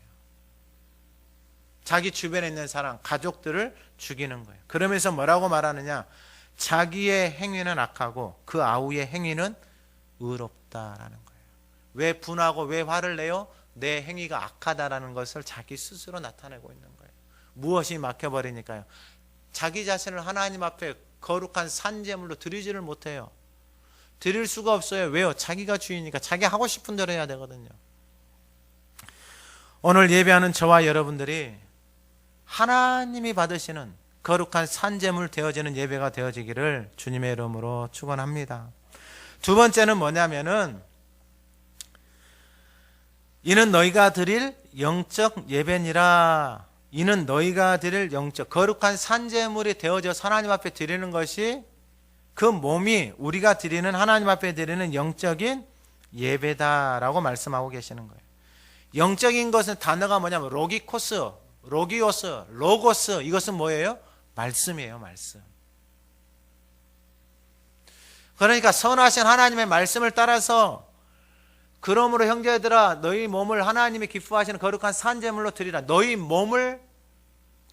자기 주변에 있는 사람, 가족들을 죽이는 거예요. 그러면서 뭐라고 말하느냐? 자기의 행위는 악하고 그 아우의 행위는 의롭다라는 거예요. 왜 분하고 왜 화를 내요? 내 행위가 악하다라는 것을 자기 스스로 나타내고 있는 거예요. 무엇이 막혀버리니까요. 자기 자신을 하나님 앞에 거룩한 산제물로 드리지를 못해요. 드릴 수가 없어요. 왜요? 자기가 주인이니까 자기 하고 싶은 대로 해야 되거든요. 오늘 예배하는 저와 여러분들이 하나님이 받으시는 거룩한 산제물 되어지는 예배가 되어지기를 주님의 이름으로 축원합니다. 두 번째는 뭐냐면은 이는 너희가 드릴 영적 예배니라. 이는 너희가 드릴 영적 거룩한 산제물이 되어져 하나님 앞에 드리는 것이 그 몸이 우리가 드리는 하나님 앞에 드리는 영적인 예배다라고 말씀하고 계시는 거예요. 영적인 것은 단어가 뭐냐면 로기코스, 로기오스, 로고스. 이것은 뭐예요? 말씀이에요. 말씀. 그러니까 선하신 하나님의 말씀을 따라서 그러므로 형제들아 너희 몸을 하나님이 기뻐하시는 거룩한 산제물로 드리라. 너희 몸을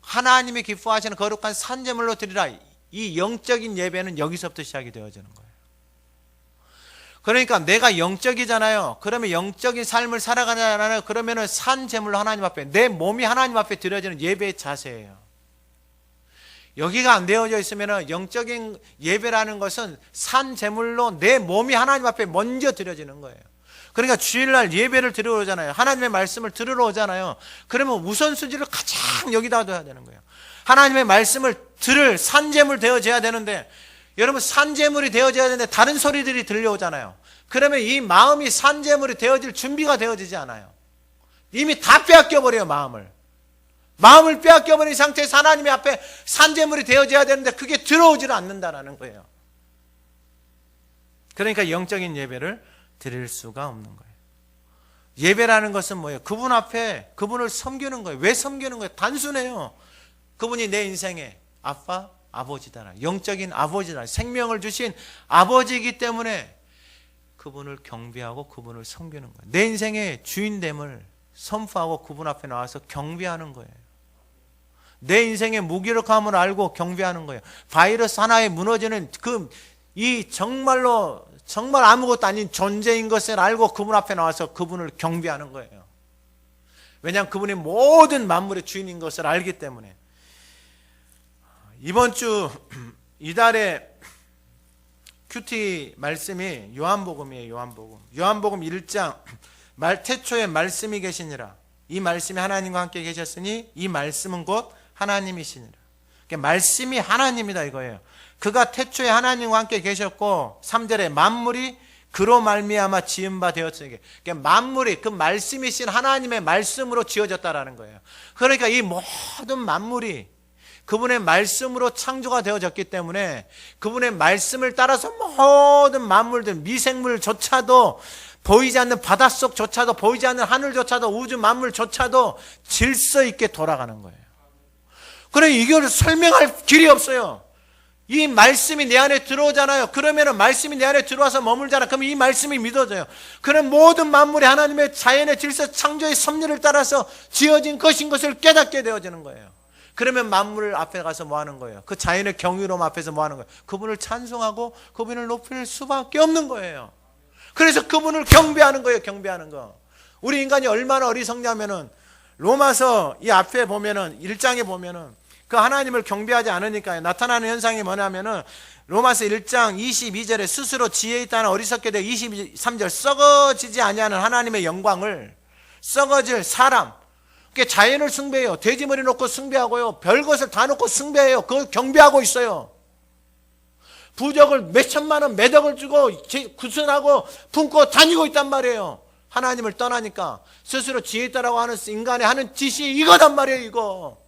하나님이 기뻐하시는 거룩한 산제물로 드리라. 이 영적인 예배는 여기서부터 시작이 되어지는 거예요. 그러니까 내가 영적이잖아요. 그러면 영적인 삶을 살아가잖아요. 그러면은 산제물로 하나님 앞에 내 몸이 하나님 앞에 드려지는 예배의 자세예요. 여기가 안 되어져 있으면 영적인 예배라는 것은 산제물로 내 몸이 하나님 앞에 먼저 드려지는 거예요. 그러니까 주일날 예배를 드리러 오잖아요. 하나님의 말씀을 들으러 오잖아요. 그러면 우선순위를 가장 여기다 둬야 되는 거예요. 하나님의 말씀을 들을 산제물 되어져야 되는데 여러분 산제물이 되어져야 되는데 다른 소리들이 들려오잖아요. 그러면 이 마음이 산제물이 되어질 준비가 되어지지 않아요. 이미 다 빼앗겨버려요. 마음을 빼앗겨버린 상태에서 하나님의 앞에 산제물이 되어져야 되는데 그게 들어오지를 않는다라는 거예요. 그러니까 영적인 예배를 드릴 수가 없는 거예요. 예배라는 것은 뭐예요? 그분 앞에 그분을 섬기는 거예요. 왜 섬기는 거예요? 단순해요. 그분이 내 인생의 아빠, 아버지다. 영적인 아버지다. 생명을 주신 아버지이기 때문에 그분을 경배하고 그분을 섬기는 거예요. 내 인생의 주인됨을 선포하고 그분 앞에 나와서 경배하는 거예요. 내 인생의 무기력함을 알고 경배하는 거예요. 바이러스 하나에 무너지는 이 정말 아무것도 아닌 존재인 것을 알고 그분 앞에 나와서 그분을 경배하는 거예요. 왜냐하면 그분이 모든 만물의 주인인 것을 알기 때문에. 이번 주 이달의 큐티 말씀이 요한복음이에요. 요한복음 1장 태초에 말씀이 계시니라. 이 말씀이 하나님과 함께 계셨으니 이 말씀은 곧 하나님이시니라. 그러니까 말씀이 하나님이다 이거예요. 그가 태초에 하나님과 함께 계셨고 3절에 만물이 그로 말미암아 지은 바 되었으니 그러니까 만물이 그 말씀이신 하나님의 말씀으로 지어졌다라는 거예요. 그러니까 이 모든 만물이 그분의 말씀으로 창조가 되어졌기 때문에 그분의 말씀을 따라서 모든 만물들 미생물조차도 보이지 않는 바닷속조차도 보이지 않는 하늘조차도 우주 만물조차도 질서 있게 돌아가는 거예요. 그래 이걸 설명할 길이 없어요. 이 말씀이 내 안에 들어오잖아요. 그러면은 말씀이 내 안에 들어와서 머물잖아. 그럼 이 말씀이 믿어져요. 그런 모든 만물이 하나님의 자연의 질서 창조의 섭리를 따라서 지어진 것인 것을 깨닫게 되어지는 거예요. 그러면 만물 앞에 가서 뭐 하는 거예요? 그 자연의 경이로움 앞에서 뭐 하는 거예요? 그분을 찬송하고 그분을 높일 수밖에 없는 거예요. 그래서 그분을 경배하는 거예요. 경배하는 거. 우리 인간이 얼마나 어리석냐면은 로마서 이 앞에 보면은 1장에 보면은 그 하나님을 경배하지 않으니까요. 나타나는 현상이 뭐냐면은 로마서 1장 22절에 스스로 지혜 있다는 어리석게 되어 23절 썩어지지 아니하는 하나님의 영광을, 썩어질 사람, 그게 자연을 숭배해요. 돼지머리 놓고 숭배하고요. 별것을 다 놓고 숭배해요. 그걸 경배하고 있어요. 부적을 몇천만 원 매덕을 주고 구슬하고 품고 다니고 있단 말이에요. 하나님을 떠나니까 스스로 지혜 있다라고 하는 인간의 하는 짓이 이거단 말이에요. 이거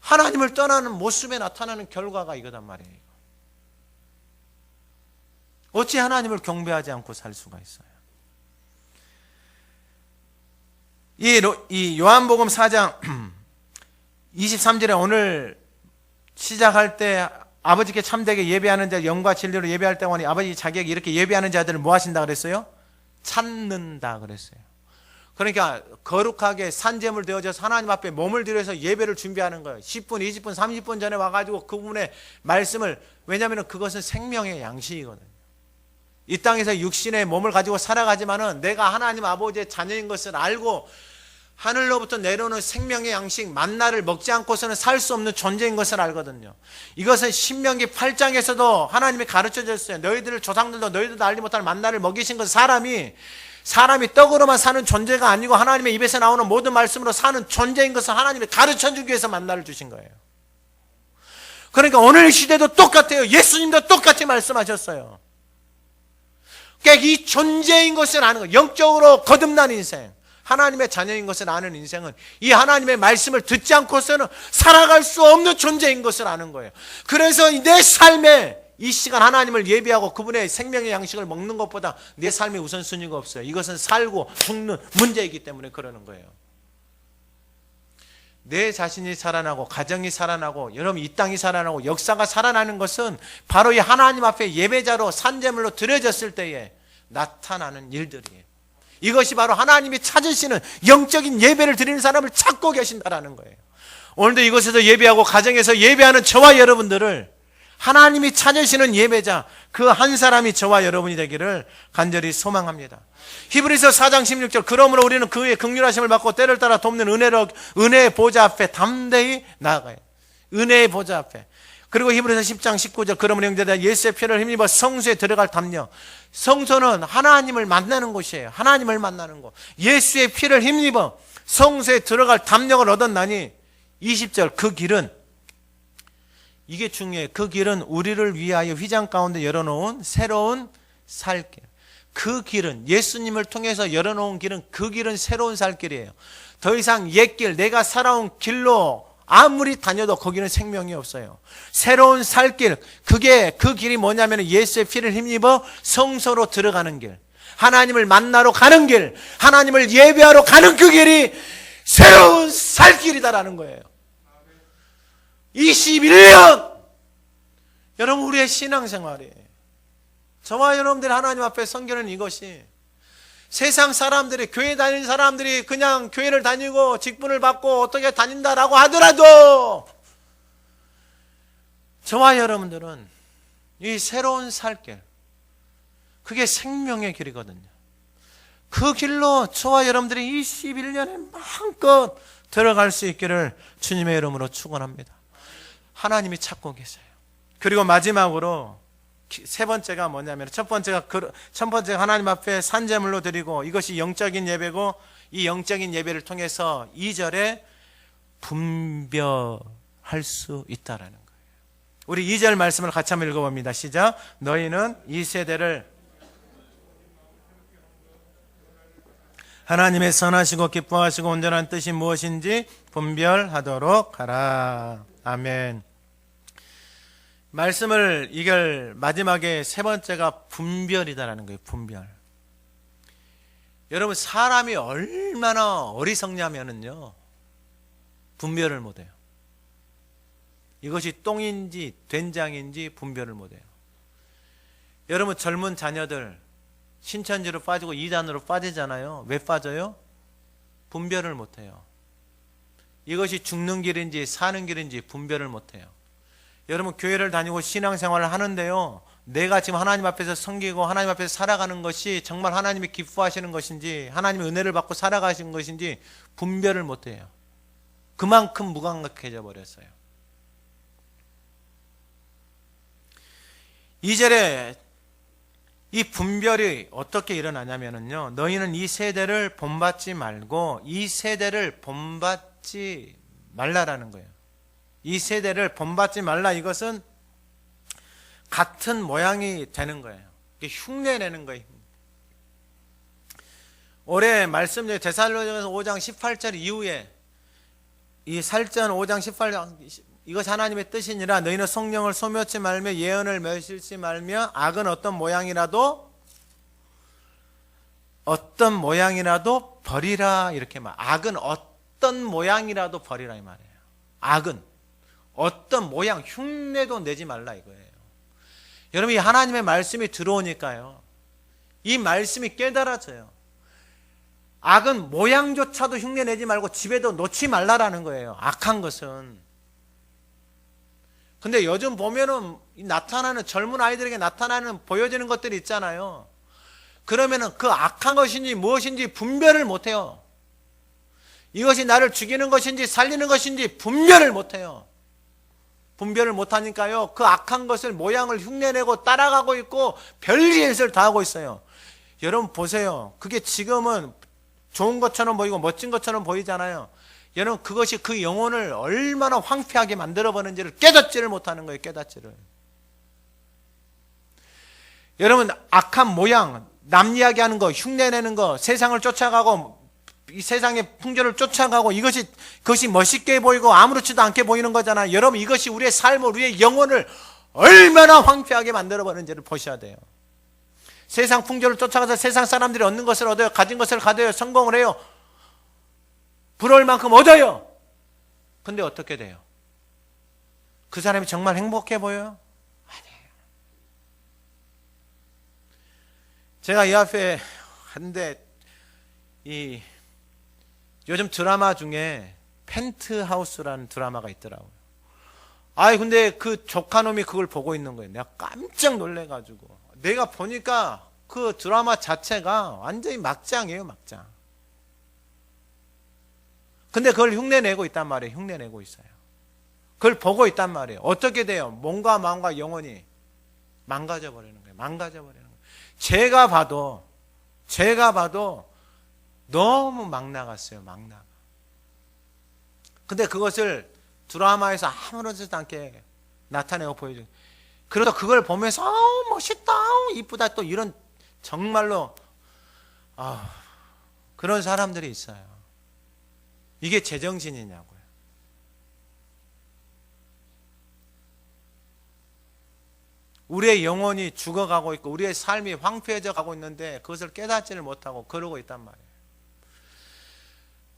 하나님을 떠나는 모습에 나타나는 결과가 이거단 말이에요. 어찌 하나님을 경배하지 않고 살 수가 있어요? 이 요한복음 4장 23절에 오늘 시작할 때 아버지께 참되게 예배하는 자, 영과 진리로 예배할 때 보니 아버지 자기에게 이렇게 예배하는 자들을 뭐 하신다 그랬어요? 찾는다 그랬어요. 그러니까 거룩하게 산제물 되어져서 하나님 앞에 몸을 들여서 예배를 준비하는 거예요. 10분, 20분, 30분 전에 와가지고 그분의 말씀을, 왜냐하면 그것은 생명의 양식이거든요. 이 땅에서 육신의 몸을 가지고 살아가지만은 내가 하나님 아버지의 자녀인 것을 알고 하늘로부터 내려오는 생명의 양식 만나를 먹지 않고서는 살 수 없는 존재인 것을 알거든요. 이것은 신명기 8장에서도 하나님이 가르쳐 줬어요. 너희들 조상들도 너희들도 알지 못할 만나를 먹이신 것은 사람이 떡으로만 사는 존재가 아니고 하나님의 입에서 나오는 모든 말씀으로 사는 존재인 것을 하나님이 가르쳐 주기 위해서 만나를 주신 거예요. 그러니까 오늘 시대도 똑같아요. 예수님도 똑같이 말씀하셨어요. 그러니까 이 존재인 것을 아는 거예요. 영적으로 거듭난 인생, 하나님의 자녀인 것을 아는 인생은 이 하나님의 말씀을 듣지 않고서는 살아갈 수 없는 존재인 것을 아는 거예요. 그래서 내 삶에 이 시간 하나님을 예배하고 그분의 생명의 양식을 먹는 것보다 내 삶의 우선순위가 없어요. 이것은 살고 죽는 문제이기 때문에 그러는 거예요. 내 자신이 살아나고 가정이 살아나고 여러분 이 땅이 살아나고 역사가 살아나는 것은 바로 이 하나님 앞에 예배자로 산제물로 드려졌을 때에 나타나는 일들이에요. 이것이 바로 하나님이 찾으시는 영적인 예배를 드리는 사람을 찾고 계신다라는 거예요. 오늘도 이곳에서 예배하고 가정에서 예배하는 저와 여러분들을 하나님이 찾으시는 예배자 그 한 사람이 저와 여러분이 되기를 간절히 소망합니다. 히브리서 4장 16절 그러므로 우리는 그의 긍휼하심을 받고 때를 따라 돕는 은혜의 보좌 앞에 담대히 나아가요. 은혜의 보좌 앞에. 그리고 히브리서 10장 19절 그러므로 형제들아 예수의 피를 힘입어 성소에 들어갈 담력. 성소는 하나님을 만나는 곳이에요. 하나님을 만나는 곳. 예수의 피를 힘입어 성소에 들어갈 담력을 얻었나니 20절 그 길은, 이게 중요해요. 그 길은 우리를 위하여 휘장 가운데 열어놓은 새로운 살길. 그 길은, 예수님을 통해서 열어놓은 길은, 그 길은 새로운 살길이에요. 더 이상 옛길, 내가 살아온 길로 아무리 다녀도 거기는 생명이 없어요. 새로운 살길, 그 길이 뭐냐면 예수의 피를 힘입어 성소로 들어가는 길, 하나님을 만나러 가는 길, 하나님을 예배하러 가는 그 길이 새로운 살길이다라는 거예요. 21년 여러분 우리의 신앙생활이에요. 저와 여러분들이 하나님 앞에 섬기는 이것이, 세상 사람들이, 교회 다니는 사람들이 그냥 교회를 다니고 직분을 받고 어떻게 다닌다라고 하더라도 저와 여러분들은 이 새로운 살길, 그게 생명의 길이거든요. 그 길로 저와 여러분들이 21년에 마음껏 들어갈 수 있기를 주님의 이름으로 축원합니다. 하나님이 찾고 계세요. 그리고 마지막으로 세 번째가 뭐냐면, 첫 번째가 하나님 앞에 산제물로 드리고, 이것이 영적인 예배고, 이 영적인 예배를 통해서 2절에 분별할 수 있다라는 거예요. 우리 2절 말씀을 같이 한번 읽어봅니다. 시작. 너희는 이 세대를 하나님의 선하시고 기뻐하시고 온전한 뜻이 무엇인지 분별하도록 하라. 아멘. 말씀을 이걸 마지막에 세 번째가 분별이다라는 거예요. 분별. 여러분 사람이 얼마나 어리석냐면은요, 분별을 못해요. 이것이 똥인지 된장인지 분별을 못해요. 여러분 젊은 자녀들 신천지로 빠지고 이단으로 빠지잖아요. 왜 빠져요? 분별을 못해요. 이것이 죽는 길인지 사는 길인지 분별을 못해요. 여러분 교회를 다니고 신앙생활을 하는데요, 내가 지금 하나님 앞에서 섬기고 하나님 앞에서 살아가는 것이 정말 하나님이 기뻐하시는 것인지 하나님의 은혜를 받고 살아가시는 것인지 분별을 못해요. 그만큼 무감각해져 버렸어요. 2절에 이 분별이 어떻게 일어나냐면요, 너희는 이 세대를 본받지 말고 이 세대를 본받지 말라라는 거예요. 이 세대를 본받지 말라, 이것은 같은 모양이 되는 거예요. 흉내내는 거예요. 올해 말씀 중에 데살로니가서 5장 18절 이후에 이 살전 5장 18절, 이것이 하나님의 뜻이니라 너희는 성령을 소멸치 말며 예언을 멸실치 말며 악은 어떤 모양이라도 버리라, 이렇게 말. 악은 어떤 모양이라도 버리라 이 말이에요. 악은 어떤 모양, 흉내도 내지 말라 이거예요. 여러분, 이 하나님의 말씀이 들어오니까요, 이 말씀이 깨달아져요. 악은 모양조차도 흉내내지 말고 집에도 놓지 말라라는 거예요. 악한 것은. 근데 요즘 보면은 나타나는 젊은 아이들에게 나타나는 보여지는 것들이 있잖아요. 그러면은 그 악한 것인지 무엇인지 분별을 못해요. 이것이 나를 죽이는 것인지 살리는 것인지 분별을 못해요. 분별을 못하니까요, 그 악한 것을 모양을 흉내내고 따라가고 있고 별짓을 다 하고 있어요. 여러분 보세요. 그게 지금은 좋은 것처럼 보이고 멋진 것처럼 보이잖아요. 여러분, 그것이 그 영혼을 얼마나 황폐하게 만들어버리는지를 깨닫지를 못하는 거예요. 깨닫지를. 여러분, 악한 모양, 남 이야기하는 거, 흉내내는 거, 세상을 쫓아가고 이 세상의 풍조를 쫓아가고 그것이 멋있게 보이고 아무렇지도 않게 보이는 거잖아요. 여러분, 이것이 우리의 삶을, 우리의 영혼을 얼마나 황폐하게 만들어버리는지를 보셔야 돼요. 세상 풍조를 쫓아가서 세상 사람들이 얻는 것을 얻어요. 가진 것을 가져요. 성공을 해요. 부러울 만큼 얻어요. 근데 어떻게 돼요? 그 사람이 정말 행복해 보여요? 아니에요. 제가 이 앞에 한데 요즘 드라마 중에 펜트하우스라는 드라마가 있더라고요. 근데 그 조카놈이 그걸 보고 있는 거예요. 내가 깜짝 놀래가지고. 내가 보니까 그 드라마 자체가 완전히 막장이에요, 막장. 근데 그걸 흉내내고 있단 말이에요. 흉내내고 있어요. 그걸 보고 있단 말이에요. 어떻게 돼요? 몸과 마음과 영혼이 망가져 버리는 거예요. 망가져 버리는 거예요. 제가 봐도 너무 막 나갔어요. 막 나가. 근데 그것을 드라마에서 아무렇지도 않게 나타내고 보여줘요. 그러다 그걸 보면서 멋있다, 이쁘다, 또 이런 정말로 그런 사람들이 있어요. 이게 제정신이냐고요. 우리의 영혼이 죽어가고 있고 우리의 삶이 황폐해져 가고 있는데 그것을 깨닫지를 못하고 그러고 있단 말이에요.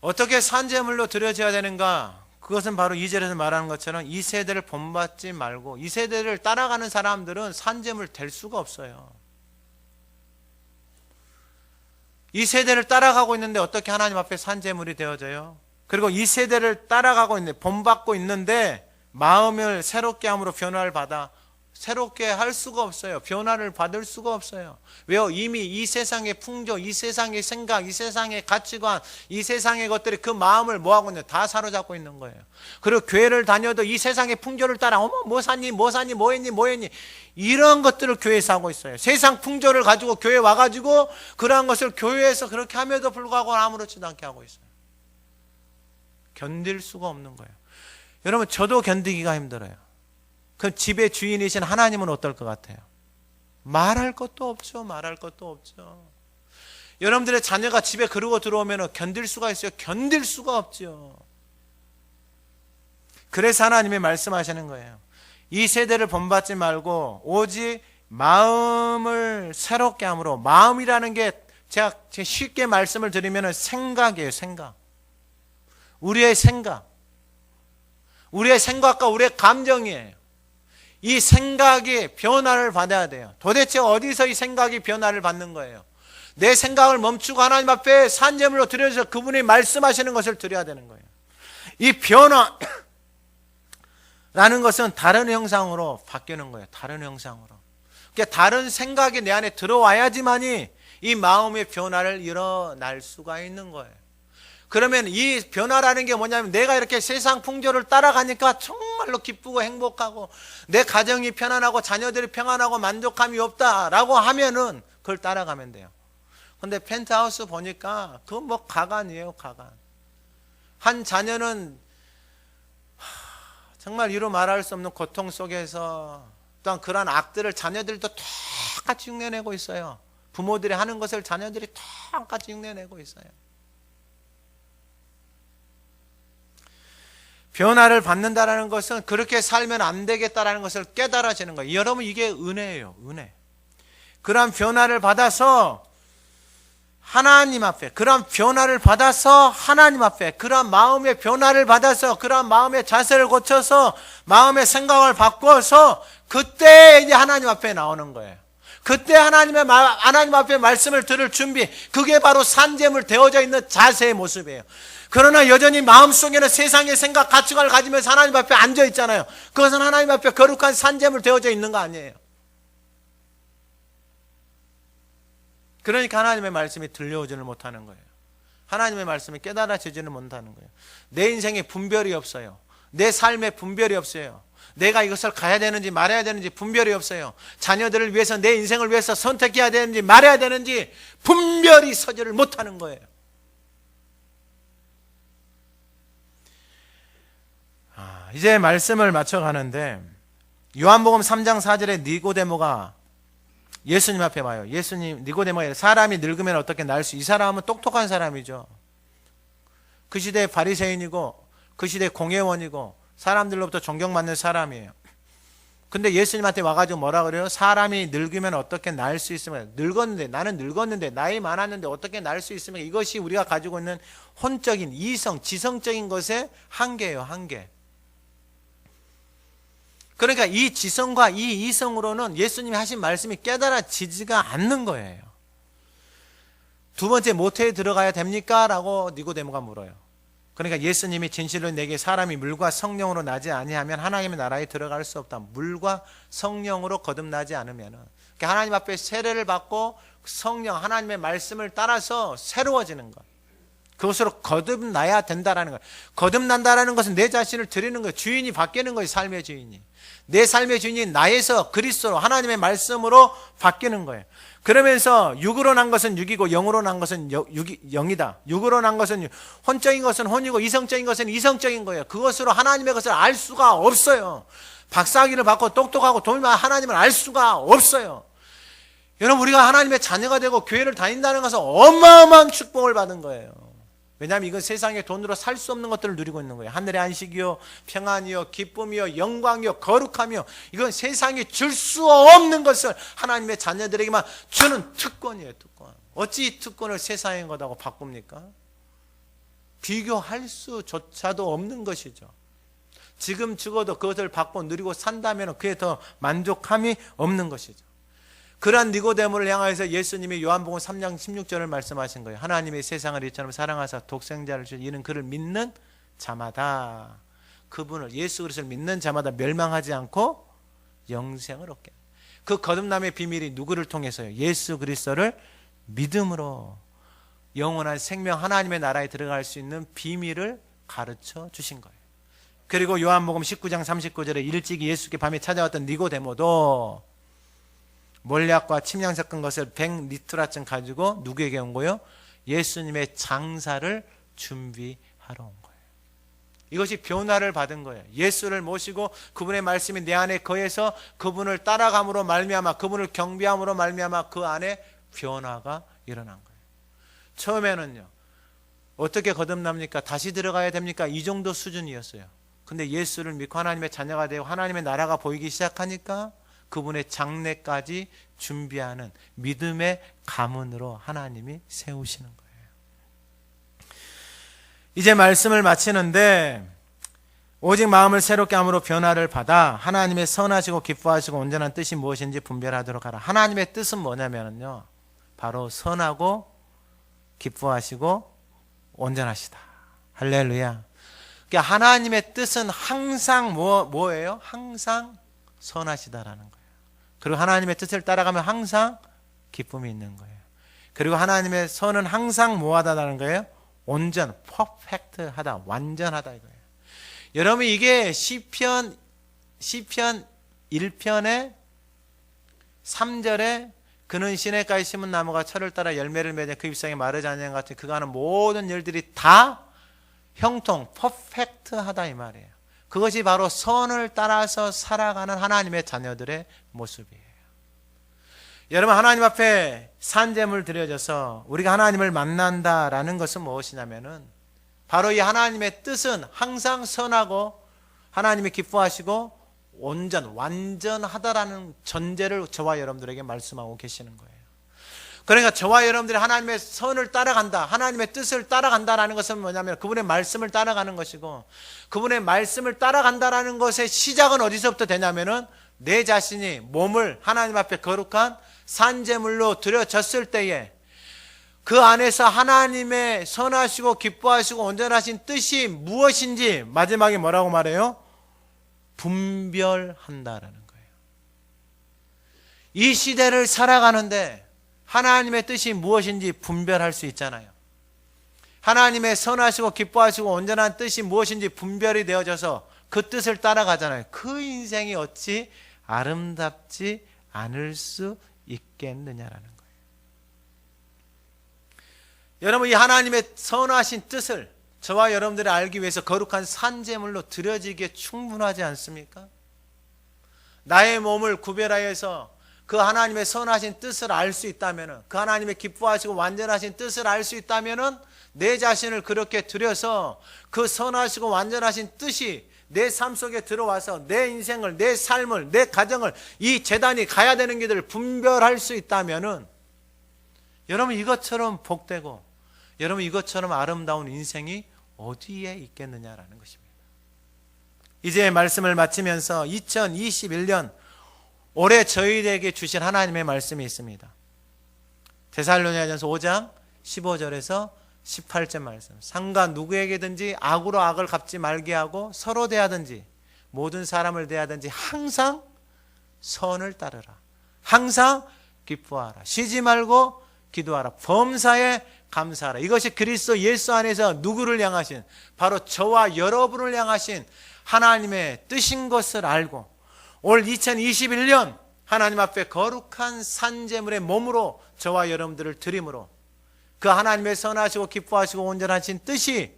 어떻게 산재물로 드려져야 되는가? 그것은 바로 2절에서 말하는 것처럼 이 세대를 본받지 말고, 이 세대를 따라가는 사람들은 산재물 될 수가 없어요. 이 세대를 따라가고 있는데 어떻게 하나님 앞에 산재물이 되어져요? 그리고 이 세대를 따라가고 있는데, 본받고 있는데 마음을 새롭게 함으로 변화를 받아 새롭게 할 수가 없어요. 변화를 받을 수가 없어요. 왜요? 이미 이 세상의 풍조, 이 세상의 생각, 이 세상의 가치관, 이 세상의 것들이 그 마음을 뭐하고 있냐? 다 사로잡고 있는 거예요. 그리고 교회를 다녀도 이 세상의 풍조를 따라 뭐 샀니, 뭐 했니 이런 것들을 교회에서 하고 있어요. 세상 풍조를 가지고 교회 와가지고 그러한 것을 교회에서 그렇게 함에도 불구하고 아무렇지도 않게 하고 있어요. 견딜 수가 없는 거예요. 여러분, 저도 견디기가 힘들어요. 그 집의 주인이신 하나님은 어떨 것 같아요? 말할 것도 없죠. 말할 것도 없죠. 여러분들의 자녀가 집에 그러고 들어오면 견딜 수가 있어요? 견딜 수가 없죠. 그래서 하나님이 말씀하시는 거예요. 이 세대를 본받지 말고 오직 마음을 새롭게 함으로. 마음이라는 게 제가 쉽게 말씀을 드리면 생각이에요. 생각. 우리의 생각. 우리의 생각과 우리의 감정이에요. 이 생각이 변화를 받아야 돼요. 도대체 어디서 이 생각이 변화를 받는 거예요? 내 생각을 멈추고 하나님 앞에 산제물로 드려서 그분이 말씀하시는 것을 드려야 되는 거예요. 이 변화라는 것은 다른 형상으로 바뀌는 거예요. 다른 형상으로. 그러니까 다른 생각이 내 안에 들어와야지만이 이 마음의 변화를 일어날 수가 있는 거예요. 그러면 이 변화라는 게 뭐냐면 내가 이렇게 세상 풍조를 따라가니까 정말로 기쁘고 행복하고 내 가정이 편안하고 자녀들이 평안하고 만족감이 없다라고 하면은 그걸 따라가면 돼요. 근데 펜트하우스 보니까 그건 뭐 가관이에요, 가관. 한 자녀는 정말 이루 말할 수 없는 고통 속에서 또한 그러한 악들을 자녀들도 똑같이 흉내내고 있어요. 부모들이 하는 것을 자녀들이 똑같이 흉내내고 있어요. 변화를 받는다는 것은 그렇게 살면 안 되겠다라는 것을 깨달아지는 거예요. 여러분, 이게 은혜예요, 은혜. 그러한 변화를 받아서 하나님 앞에, 그러한 변화를 받아서 하나님 앞에, 그러한 마음의 변화를 받아서 그러한 마음의 자세를 고쳐서 마음의 생각을 바꿔서 그때 이제 하나님 앞에 나오는 거예요. 그때 하나님 앞에 말씀을 들을 준비, 그게 바로 산재물 되어져 있는 자세의 모습이에요. 그러나 여전히 마음속에는 세상의 생각, 가치관을 가지면서 하나님 앞에 앉아 있잖아요. 그것은 하나님 앞에 거룩한 산재물 되어져 있는 거 아니에요. 그러니까 하나님의 말씀이 들려오지를 못하는 거예요. 하나님의 말씀이 깨달아지지는 못하는 거예요. 내 인생에 분별이 없어요. 내 삶에 분별이 없어요. 내가 이것을 가야 되는지 말아야 되는지 분별이 없어요. 자녀들을 위해서, 내 인생을 위해서 선택해야 되는지 말아야 되는지 분별이 서지를 못하는 거예요. 이제 말씀을 맞춰가는데 요한복음 3장 4절에 니고데모가 예수님 앞에 와요. 예수님, 니고데모가 사람이 늙으면 어떻게 날 수? 이 사람은 똑똑한 사람이죠. 그 시대의 바리새인이고 그 시대의 공회원이고 사람들로부터 존경받는 사람이에요. 근데 예수님한테 와가지고 뭐라 그래요? 사람이 늙으면 어떻게 날 수 있으면, 나는 늙었는데 나이 많았는데 어떻게 날 수 있으면, 이것이 우리가 가지고 있는 혼적인 이성, 지성적인 것의 한계예요, 한계. 그러니까 이 지성과 이 이성으로는 예수님이 하신 말씀이 깨달아지지가 않는 거예요. 두 번째, 모태에 들어가야 됩니까? 라고 니고데모가 물어요. 그러니까 예수님이 진실로 내게 사람이 물과 성령으로 나지 아니하면 하나님의 나라에 들어갈 수 없다. 물과 성령으로 거듭나지 않으면, 그러니까 하나님 앞에 세례를 받고 성령, 하나님의 말씀을 따라서 새로워지는 것, 그것으로 거듭나야 된다라는 거예요. 거듭난다라는 것은 내 자신을 드리는 거예요. 주인이 바뀌는 거예요. 삶의 주인이. 내 삶의 주인이 나에서 그리스도로, 하나님의 말씀으로 바뀌는 거예요. 그러면서 육으로 난 것은 육이고 영으로 난 것은 영이다. 육으로 난 것은 혼적인 것은 혼이고 이성적인 것은 이성적인 거예요. 그것으로 하나님의 것을 알 수가 없어요. 박사학위를 받고 똑똑하고 돈이 많은 하나님을 알 수가 없어요. 여러분, 우리가 하나님의 자녀가 되고 교회를 다닌다는 것은 어마어마한 축복을 받은 거예요. 왜냐하면 이건 세상의 돈으로 살 수 없는 것들을 누리고 있는 거예요. 하늘의 안식이요, 평안이요, 기쁨이요, 영광이요, 거룩함이요, 이건 세상에 줄 수 없는 것을 하나님의 자녀들에게만 주는 특권이에요, 특권. 어찌 이 특권을 세상의 것하고 바꿉니까? 비교할 수조차도 없는 것이죠. 지금 죽어도 그것을 받고 누리고 산다면 그에 더 만족함이 없는 것이죠. 그러한 니고데모를 향하여서 예수님이 요한복음 3장 16절을 말씀하신 거예요. 하나님의 세상을 이처럼 사랑하사 독생자를 주신 이는 그를 믿는 자마다, 그분을, 예수 그리스도를 믿는 자마다 멸망하지 않고 영생을 얻게. 그 거듭남의 비밀이 누구를 통해서요? 예수 그리스도를 믿음으로 영원한 생명, 하나님의 나라에 들어갈 수 있는 비밀을 가르쳐 주신 거예요. 그리고 요한복음 19장 39절에 일찍이 예수께 밤에 찾아왔던 니고데모도 몰약과 침량 섞은 것을 100리트라쯤 가지고 누구에게 온 거예요? 예수님의 장사를 준비하러 온 거예요. 이것이 변화를 받은 거예요. 예수를 모시고 그분의 말씀이 내 안에 거해서 그분을 따라감으로 말미암아, 그분을 경배함으로 말미암아 그 안에 변화가 일어난 거예요. 처음에는요, 어떻게 거듭납니까? 다시 들어가야 됩니까? 이 정도 수준이었어요. 근데 예수를 믿고 하나님의 자녀가 되고 하나님의 나라가 보이기 시작하니까 그분의 장래까지 준비하는 믿음의 가문으로 하나님이 세우시는 거예요. 이제 말씀을 마치는데, 오직 마음을 새롭게 함으로 변화를 받아 하나님의 선하시고 기뻐하시고 온전한 뜻이 무엇인지 분별하도록 하라. 하나님의 뜻은 뭐냐면요, 바로 선하고 기뻐하시고 온전하시다. 할렐루야. 그러니까 하나님의 뜻은 항상 뭐예요? 항상 선하시다라는 거예요. 그리고 하나님의 뜻을 따라가면 항상 기쁨이 있는 거예요. 그리고 하나님의 선은 항상 뭐하다라는 거예요? 온전, 퍼펙트하다, 완전하다 이거예요. 여러분 이게 시편 1편의 3절에 그는 시냇가에 심은 나무가 철을 따라 열매를 맺어 그 잎사귀 마르지 않는 것 같은 그가 하는 모든 일들이 다 형통, 퍼펙트하다 이 말이에요. 그것이 바로 선을 따라서 살아가는 하나님의 자녀들의 모습이에요. 여러분 하나님 앞에 산제물 드려져서 우리가 하나님을 만난다라는 것은 무엇이냐면은 바로 이 하나님의 뜻은 항상 선하고 하나님이 기뻐하시고 완전하다라는 전제를 저와 여러분들에게 말씀하고 계시는 거예요. 그러니까 저와 여러분들이 하나님의 선을 따라간다, 하나님의 뜻을 따라간다라는 것은 뭐냐면 그분의 말씀을 따라가는 것이고, 그분의 말씀을 따라간다라는 것의 시작은 어디서부터 되냐면은 내 자신이 몸을 하나님 앞에 거룩한 산제물로 드려졌을 때에 그 안에서 하나님의 선하시고 기뻐하시고 온전하신 뜻이 무엇인지 마지막에 뭐라고 말해요? 분별한다라는 거예요. 이 시대를 살아가는데 하나님의 뜻이 무엇인지 분별할 수 있잖아요. 하나님의 선하시고 기뻐하시고 온전한 뜻이 무엇인지 분별이 되어져서 그 뜻을 따라가잖아요. 그 인생이 어찌 아름답지 않을 수 있겠느냐라는 거예요. 여러분 이 하나님의 선하신 뜻을 저와 여러분들이 알기 위해서 거룩한 산제물로 드려지기에 충분하지 않습니까? 나의 몸을 구별하여서 그 하나님의 선하신 뜻을 알 수 있다면, 그 하나님의 기뻐하시고 완전하신 뜻을 알 수 있다면 내 자신을 그렇게 드려서 그 선하시고 완전하신 뜻이 내 삶 속에 들어와서 내 인생을, 내 삶을, 내 가정을, 이 재단이 가야 되는 길을 분별할 수 있다면 여러분 이것처럼 복되고 여러분 이것처럼 아름다운 인생이 어디에 있겠느냐라는 것입니다. 이제 말씀을 마치면서 2021년 올해 저희에게 주신 하나님의 말씀이 있습니다. 데살로니가전서 5장 15절에서 18절 말씀. 상가 누구에게든지 악으로 악을 갚지 말게 하고 서로 대하든지 모든 사람을 대하든지 항상 선을 따르라. 항상 기뻐하라. 쉬지 말고 기도하라. 범사에 감사하라. 이것이 그리스도 예수 안에서 누구를 향하신, 바로 저와 여러분을 향하신 하나님의 뜻인 것을 알고 올 2021년 하나님 앞에 거룩한 산제물의 몸으로 저와 여러분들을 드림으로 그 하나님의 선하시고 기뻐하시고 온전하신 뜻이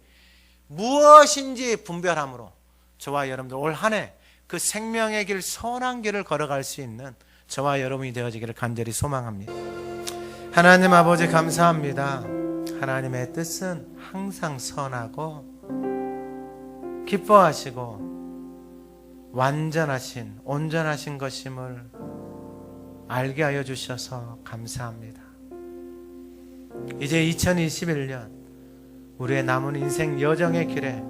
무엇인지 분별함으로 저와 여러분들 올 한 해 그 생명의 길, 선한 길을 걸어갈 수 있는 저와 여러분이 되어지기를 간절히 소망합니다. 하나님 아버지 감사합니다. 하나님의 뜻은 항상 선하고 기뻐하시고 완전하신, 온전하신 것임을 알게 하여 주셔서 감사합니다. 이제 2021년 우리의 남은 인생 여정의 길에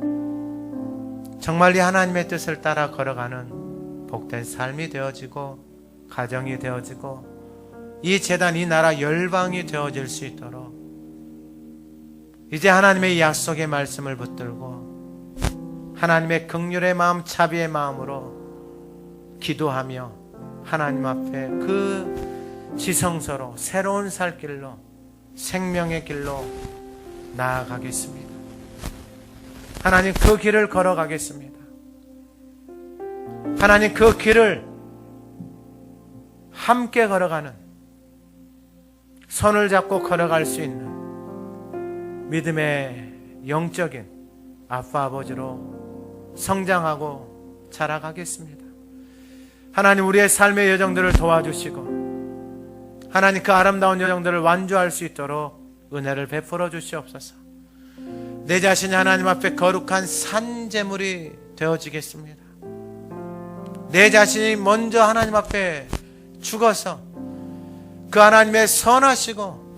정말 이 하나님의 뜻을 따라 걸어가는 복된 삶이 되어지고 가정이 되어지고 이 재단, 이 나라 열방이 되어질 수 있도록 이제 하나님의 약속의 말씀을 붙들고 하나님의 긍휼의 마음, 자비의 마음으로 기도하며 하나님 앞에 그 지성소로 새로운 살 길로 생명의 길로 나아가겠습니다. 하나님 그 길을 걸어가겠습니다. 하나님 그 길을 함께 걸어가는, 손을 잡고 걸어갈 수 있는 믿음의 영적인 아빠 아버지로 성장하고 자라가겠습니다. 하나님 우리의 삶의 여정들을 도와주시고 하나님 그 아름다운 여정들을 완주할 수 있도록 은혜를 베풀어 주시옵소서. 내 자신이 하나님 앞에 거룩한 산제물이 되어지겠습니다. 내 자신이 먼저 하나님 앞에 죽어서 그 하나님의 선하시고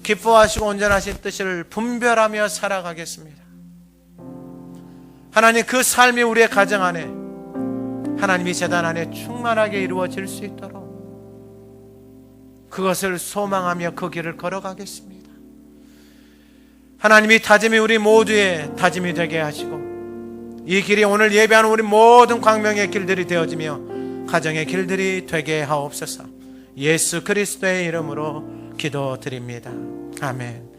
기뻐하시고 온전하신 뜻을 분별하며 살아가겠습니다. 하나님 그 삶이 우리의 가정 안에, 하나님이 재단 안에 충만하게 이루어질 수 있도록 그것을 소망하며 그 길을 걸어가겠습니다. 하나님이 다짐이 우리 모두의 다짐이 되게 하시고 이 길이 오늘 예배하는 우리 모든 광명의 길들이 되어지며 가정의 길들이 되게 하옵소서. 예수 그리스도의 이름으로 기도드립니다. 아멘.